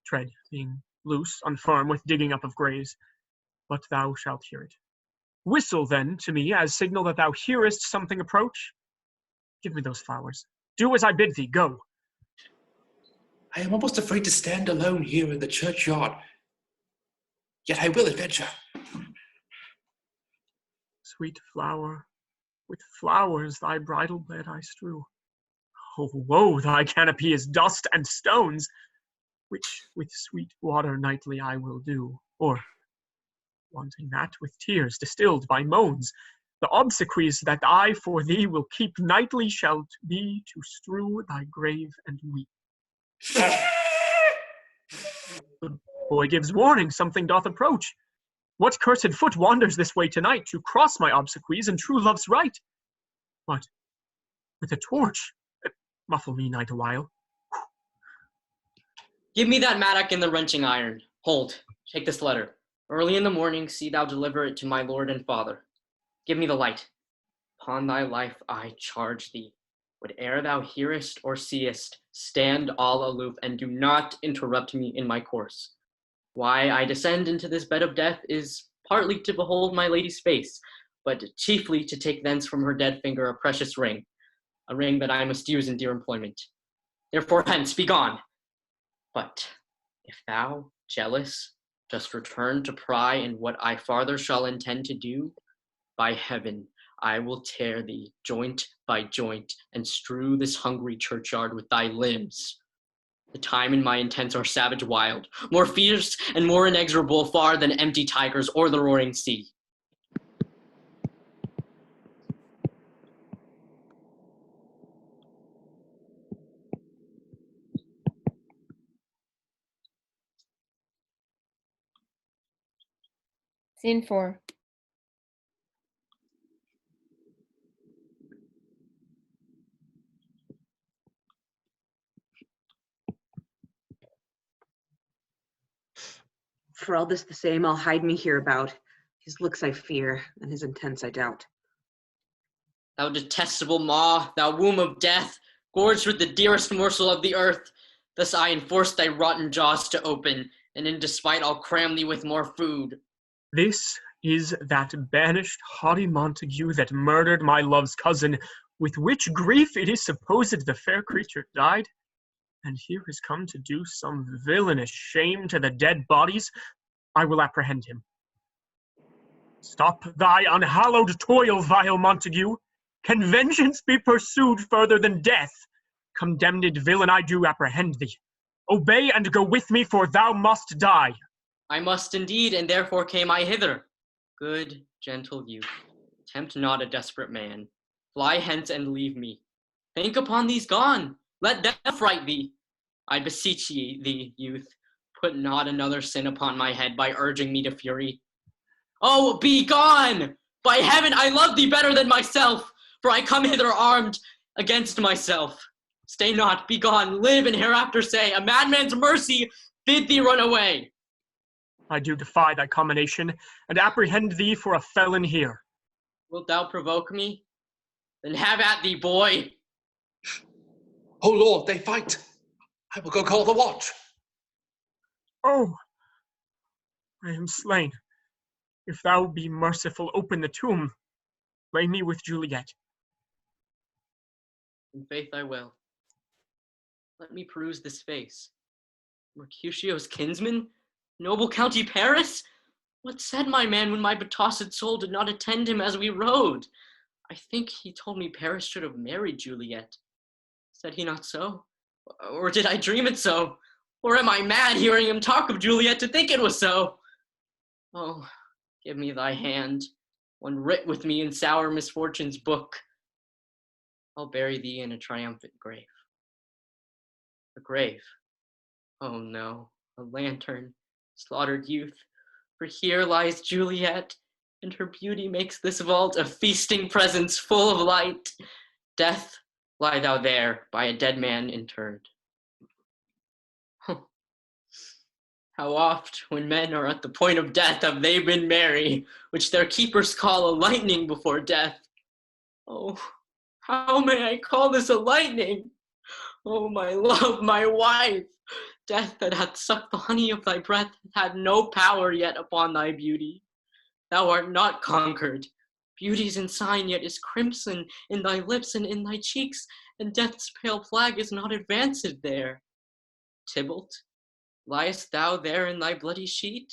S13: tread, being loose, unfirm, with digging up of graves, but thou shalt hear it. Whistle then to me as signal that thou hearest something approach. Give me those flowers. Do as I bid thee. Go.
S3: I am almost afraid to stand alone here in the churchyard. Yet I will adventure.
S13: Sweet flower, with flowers thy bridal bed I strew. Oh, woe, thy canopy is dust and stones, which with sweet water nightly I will do, or, wanting that, with tears distilled by moans. The obsequies that I for thee will keep nightly shalt be to strew thy grave and weep. The boy gives warning something doth approach. What cursed foot wanders this way tonight to cross my obsequies and true love's right? What? With a torch? Muffle me, night, a while.
S5: Give me that mattock and the wrenching iron. Hold, take this letter. Early in the morning see thou deliver it to my lord and father. Give me the light. Upon thy life I charge thee. Whate'er thou hearest or seest, stand all aloof and do not interrupt me in my course. Why I descend into this bed of death is partly to behold my lady's face, but chiefly to take thence from her dead finger a precious ring, a ring that I must use in dear employment. Therefore hence, be gone. But if thou, jealous, dost return to pry in what I farther shall intend to do, by heaven, I will tear thee joint by joint and strew this hungry churchyard with thy limbs. The time and my intents are savage wild, more fierce and more inexorable far than empty tigers or the roaring sea.
S1: Scene 4.
S17: For all this the same, I'll hide me hereabout. His looks I fear, and his intents I doubt.
S5: Thou detestable maw, thou womb of death, gorged with the dearest morsel of the earth, thus I enforce thy rotten jaws to open, and in despite I'll cram thee with more food.
S13: This is that banished haughty Montague that murdered my love's cousin, with which grief it is supposed the fair creature died, and here is come to do some villainous shame to the dead bodies. I will apprehend him. Stop thy unhallowed toil, vile Montague. Can vengeance be pursued further than death? Condemned villain, I do apprehend thee. Obey and go with me, for thou must die.
S5: I must indeed, and therefore came I hither. Good, gentle youth, tempt not a desperate man. Fly hence and leave me. Think upon these gone. Let death fright thee. I beseech thee, youth, put not another sin upon my head by urging me to fury. Oh, be gone! By heaven, I love thee better than myself, for I come hither armed against myself. Stay not, be gone, live, and hereafter say, a madman's mercy bid thee run away.
S13: I do defy thy combination, and apprehend thee for a felon here.
S5: Wilt thou provoke me? Then have at thee, boy.
S3: Oh Lord, they fight. I will go call the watch.
S13: Oh, I am slain. If thou be merciful, open the tomb. Lay me with Juliet.
S5: In faith I will. Let me peruse this face. Mercutio's kinsman? Noble County Paris? What said my man when my betossed soul did not attend him as we rode? I think he told me Paris should have married Juliet. Said he not so? Or did I dream it so? Or am I mad hearing him talk of Juliet to think it was so? Oh, give me thy hand, one writ with me in sour misfortune's book. I'll bury thee in a triumphant grave. A grave? Oh no, a lantern, slaughtered youth, for here lies Juliet, and her beauty makes this vault a feasting presence full of light. Death, lie thou there, by a dead man interred. How oft, when men are at the point of death, have they been merry, which their keepers call a lightning before death. Oh, how may I call this a lightning? Oh, my love, my wife, death that hath sucked the honey of thy breath had no power yet upon thy beauty. thou art not conquered. Beauty's ensign yet is crimson in thy lips and in thy cheeks, and death's pale flag is not advanced there. Tybalt, liest thou there in thy bloody sheet?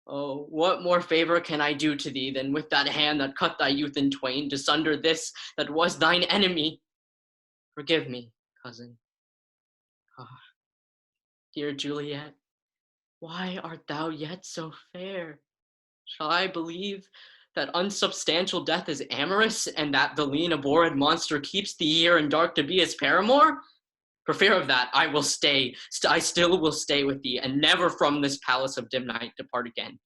S5: Oh, what more favor can I do to thee than with that hand that cut thy youth in twain to sunder this that was thine enemy? Forgive me, cousin. Ah, dear Juliet, why art thou yet so fair? Shall I believe that unsubstantial death is amorous, and that the lean abhorred monster keeps thee here in dark to be his paramour? For fear of that, I will stay. I still will stay with thee, and never from this palace of dim night depart again.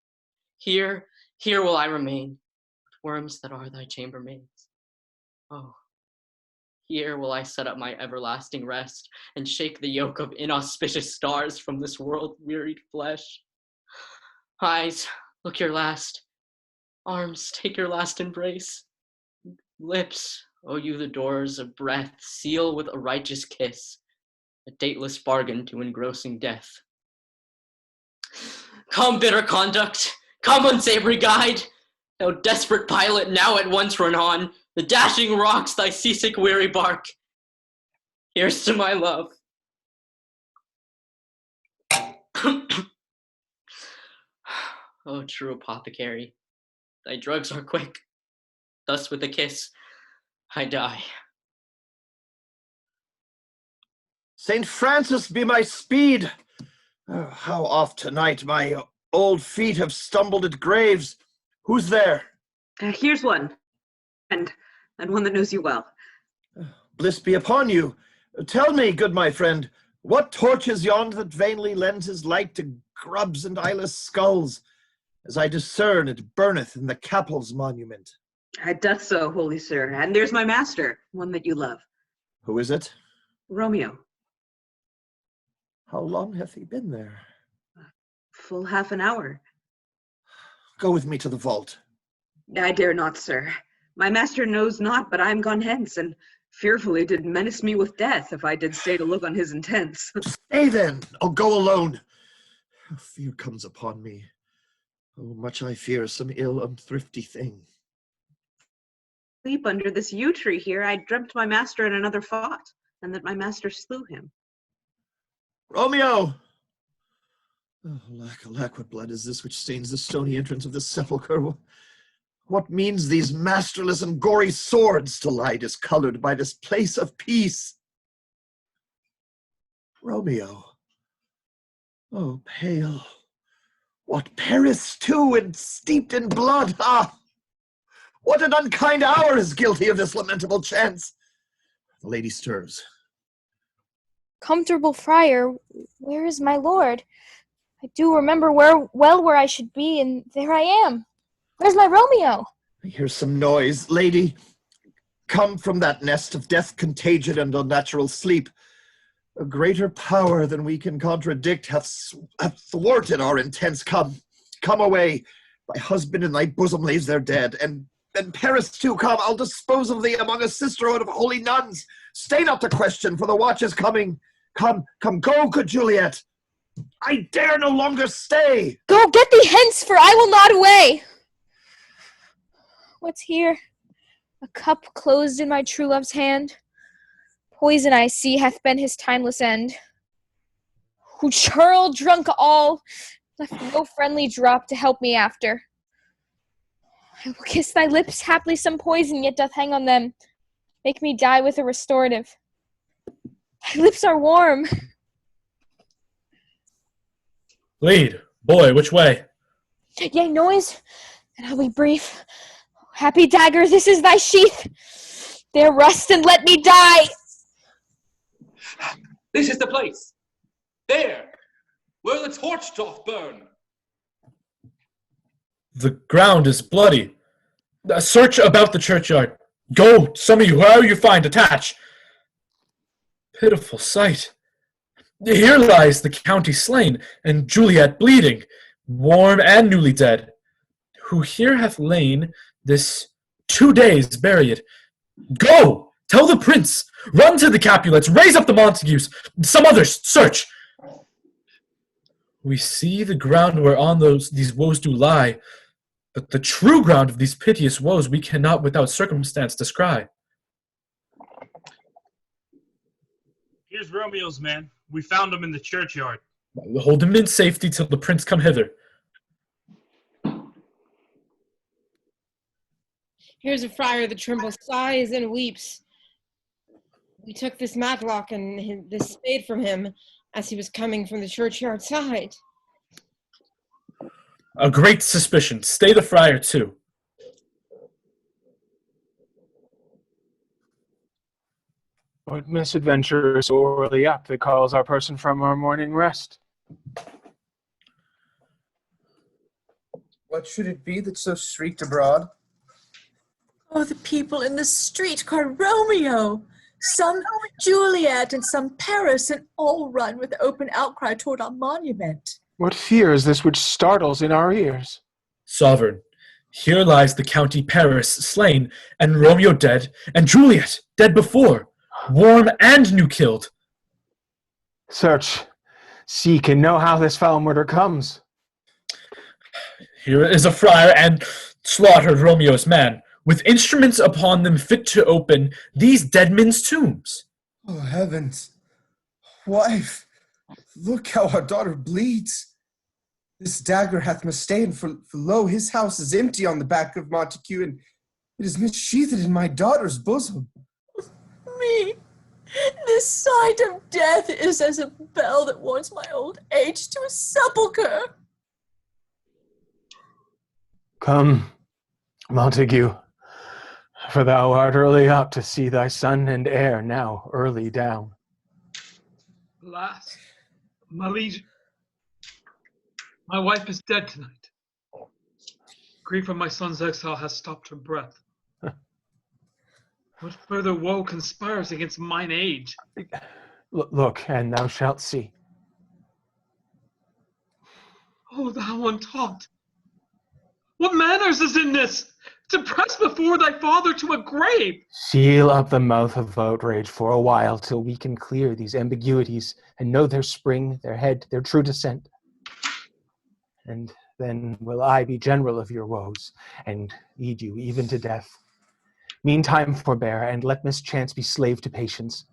S5: Here will I remain, with worms that are thy chambermaids. Oh, here will I set up my everlasting rest, and shake the yoke of inauspicious stars from this world-wearied flesh. Eyes, look your last. Arms, take your last embrace. Lips, owe you the doors of breath, seal with a righteous kiss, a dateless bargain to engrossing death. Come, bitter conduct, come, unsavory guide, thou desperate pilot, now at once run on, the dashing rocks thy seasick weary bark. Here's to my love. Oh, true apothecary, thy drugs are quick. Thus with a kiss, I die.
S11: St. Francis be my speed! Oh, how oft tonight my old feet have stumbled at graves. Who's there?
S17: Here's one, and one that knows you well.
S11: Bliss be upon you. Tell me, good my friend, what torch is yond that vainly lends his light to grubs and eyeless skulls? As I discern, it burneth in the Capel's monument.
S17: It doth so, holy sir, and there's my master, one that you love.
S11: Who is it?
S17: Romeo.
S11: How long hath he been there?
S17: Full half an hour.
S11: Go with me to the vault.
S17: I dare not, sir. My master knows not, but I am gone hence, and fearfully did menace me with death if I did stay to look on his intents.
S11: Stay then, I'll go alone. Fear comes upon me. Oh, much I fear some ill unthrifty thing.
S17: Sleep under this yew tree here, I dreamt my master and another fought, and that my master slew him.
S11: Romeo! Oh, alack, alack, what blood is this which stains the stony entrance of this sepulchre? What means these masterless and gory swords to lie discolored by this place of peace? Romeo, oh, pale, what Paris too, and steeped in blood, ah! What an unkind hour is guilty of this lamentable chance! The lady stirs.
S9: Comfortable friar, where is my lord? I do remember where I should be, and there I am. Where's my Romeo?
S11: I hear some noise. Lady, come from that nest of death, contagion, and unnatural sleep. A greater power than we can contradict hath thwarted our intents. Come away. Thy husband in thy bosom lays there dead, and Paris too, come, I'll dispose of thee among a sisterhood of holy nuns. Stay not to question, for the watch is coming. Come, go, good Juliet. I dare no longer stay.
S9: Go, get thee hence, for I will not away. What's here? A cup closed in my true love's hand. Poison, I see, hath been his timeless end. Who churl drunk all, left no friendly drop to help me after. I will kiss thy lips, haply some poison yet doth hang on them. Make me die with a restorative. Thy lips are warm.
S3: Lead, boy, which way?
S9: Yea, noise, and I'll be brief. Happy dagger, this is thy sheath. There rest and let me die.
S20: This is the place. There, where the torch doth burn.
S3: The ground is bloody. Search about the churchyard. Go, some of you, wherever you find, attach. Pitiful sight. Here lies the county slain, and Juliet bleeding, warm and newly dead, who here hath lain this 2 days buried. Go, tell the prince, run to the Capulets, raise up the Montagues, some others, search. We see the ground whereon these woes do lie, But the true ground of these piteous woes we cannot without circumstance descry.
S18: Here's Romeo's man. We found him in the churchyard.
S3: Hold him in safety till the prince come hither.
S1: Here's a friar that trembles, sighs, and weeps. We took this matlock and this spade from him as he was coming from the churchyard side.
S3: A great suspicion. Stay the friar too.
S6: What misadventure is so early up that calls our person from our morning rest?
S12: What should it be that so shrieked abroad?
S7: Oh, the people in the street cried Romeo, some Juliet, and some Paris, and all run with open outcry toward our monument.
S6: What fear is this which startles in our ears?
S3: Sovereign, here lies the County Paris slain, and Romeo dead, and Juliet dead before, warm and new killed.
S6: Search, seek, and know how this foul murder comes.
S3: Here is a friar and slaughtered Romeo's man, with instruments upon them fit to open these dead men's tombs.
S12: Oh, heavens. Wife, look how our daughter bleeds. This dagger hath mista'en, for lo, his house is empty on the back of Montague, and it is missheathed in my daughter's bosom.
S7: Me, this sight of death is as a bell that warns my old age to a sepulchre.
S6: Come, Montague, for thou art early up to see thy son and heir now early down.
S8: Alas, my liege, my wife is dead tonight. Grief of my son's exile has stopped her breath. What further woe conspires against mine age?
S6: Look, and thou shalt see.
S8: O thou untaught! What manners is in this? To press before thy father to a grave!
S6: Seal up the mouth of outrage for a while till we can clear these ambiguities and know their spring, their head, their true descent. And then will I be general of your woes and lead you even to death. Meantime forbear, and let mischance be slave to patience.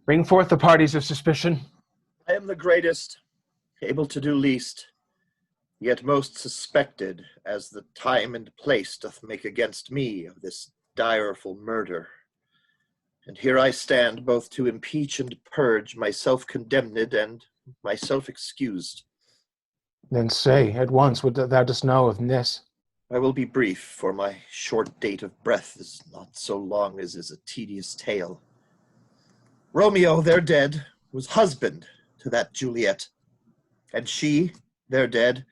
S6: Bring forth the parties of suspicion.
S11: I am the greatest, able to do least, yet most suspected, as the time and place doth make against me of this direful murder. And here I stand, both to impeach and purge, myself condemned and myself excused.
S6: Then say at once what thou dost know of this.
S11: I will be brief, for my short date of breath is not so long as is a tedious tale. Romeo, their dead, was husband to that Juliet, and she, their dead,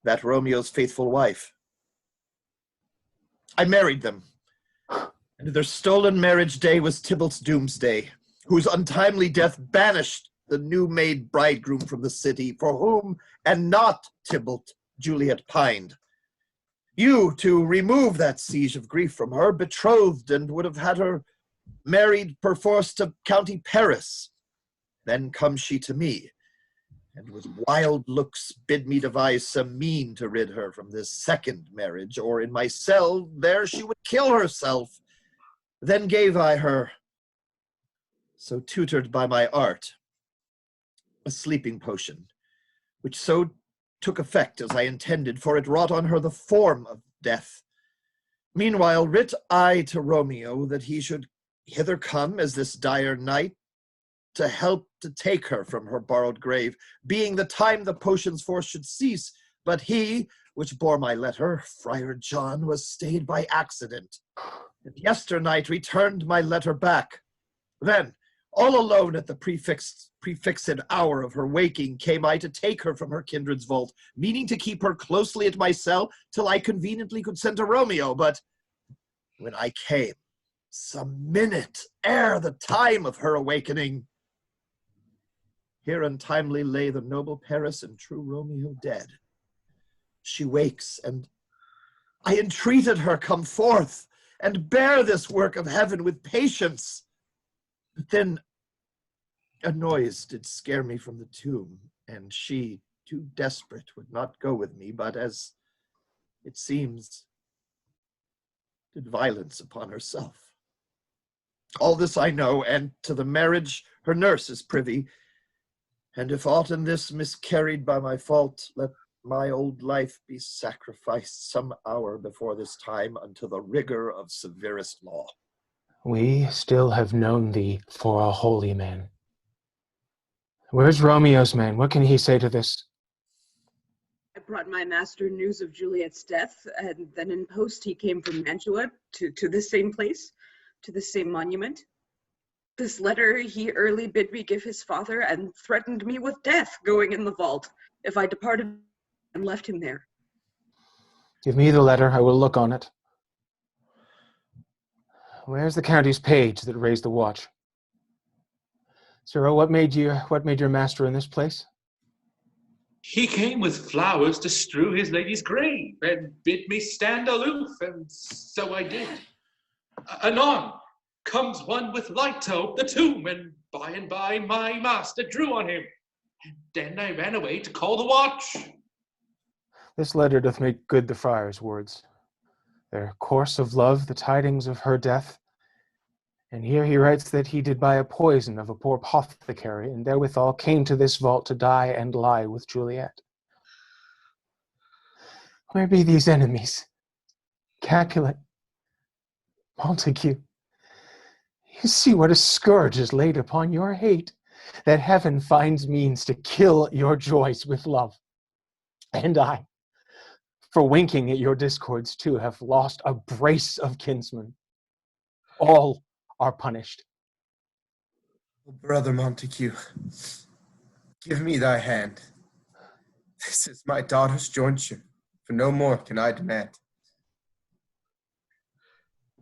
S11: that Romeo's faithful wife. I married them, and their stolen marriage day was Tybalt's doomsday, whose untimely death banished the new-made bridegroom from the city, for whom, and not Tybalt, Juliet pined. You, to remove that siege of grief from her, betrothed and would have had her married perforce to County Paris. Then comes she to me, and with wild looks bid me devise some mean to rid her from this second marriage, or in my cell there she would kill herself. Then gave I her, so tutored by my art, a sleeping potion, which so took effect as I intended, for it wrought on her the form of death. Meanwhile writ I to Romeo that he should hither come as this dire night, to help to take her from her borrowed grave, being the time the potion's force should cease. But he, which bore my letter, Friar John, was stayed by accident, and yesternight returned my letter back. Then, all alone at the prefixed hour of her waking, came I to take her from her kindred's vault, meaning to keep her closely at my cell till I conveniently could send to Romeo. But when I came, some minute ere the time of her awakening, here untimely lay the noble Paris and true Romeo dead. She wakes, and I entreated her come forth and bear this work of heaven with patience. But then a noise did scare me from the tomb, and she, too desperate, would not go with me, but as it seems, did violence upon herself. All this I know, and to the marriage her nurse is privy. And if aught in this miscarried by my fault, let my old life be sacrificed some hour before this time unto the rigor of severest law.
S6: We still have known thee for a holy man. Where's Romeo's man? What can he say to this?
S17: I brought my master news of Juliet's death, and then in post he came from Mantua to this same place, to this same monument. This letter he early bid me give his father, and threatened me with death going in the vault if I departed and left him there.
S6: Give me the letter, I will look on it. Where's the county's page that raised the watch? Cyril, what made your master in this place?
S20: He came with flowers to strew his lady's grave, and bid me stand aloof, and so I did. Anon comes one with light to ope the tomb, and by my master drew on him, and then I ran away to call the watch.
S6: This letter doth make good the friar's words. Their course of love, the tidings of her death. And here he writes that he did buy a poison of a poor apothecary, and therewithal came to this vault to die and lie with Juliet. Where be these enemies? Capulet, Montague, you see what a scourge is laid upon your hate, that heaven finds means to kill your joys with love. And I, for winking at your discords too, have lost a brace of kinsmen. All are punished.
S12: Brother Montague, give me thy hand. This is my daughter's jointure, for no more can I demand.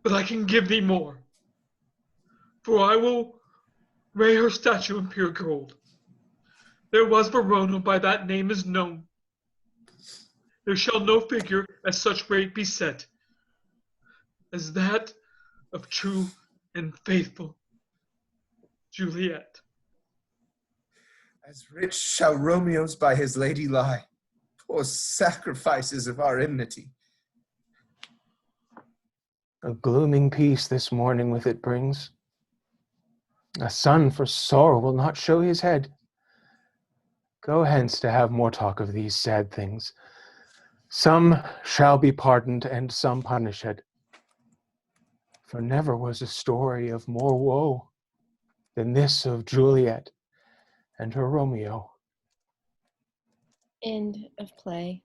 S8: But I can give thee more, for I will ray her statue in pure gold. There was Verona by that name is known. There shall no figure at such rate be set as that of true and faithful Juliet.
S12: As rich shall Romeo's by his lady lie, poor sacrifices of our enmity.
S6: A glooming peace this morning with it brings. A son for sorrow will not show his head. Go hence to have more talk of these sad things. Some shall be pardoned and some punished. For never was a story of more woe than this of Juliet and her Romeo.
S1: End of play.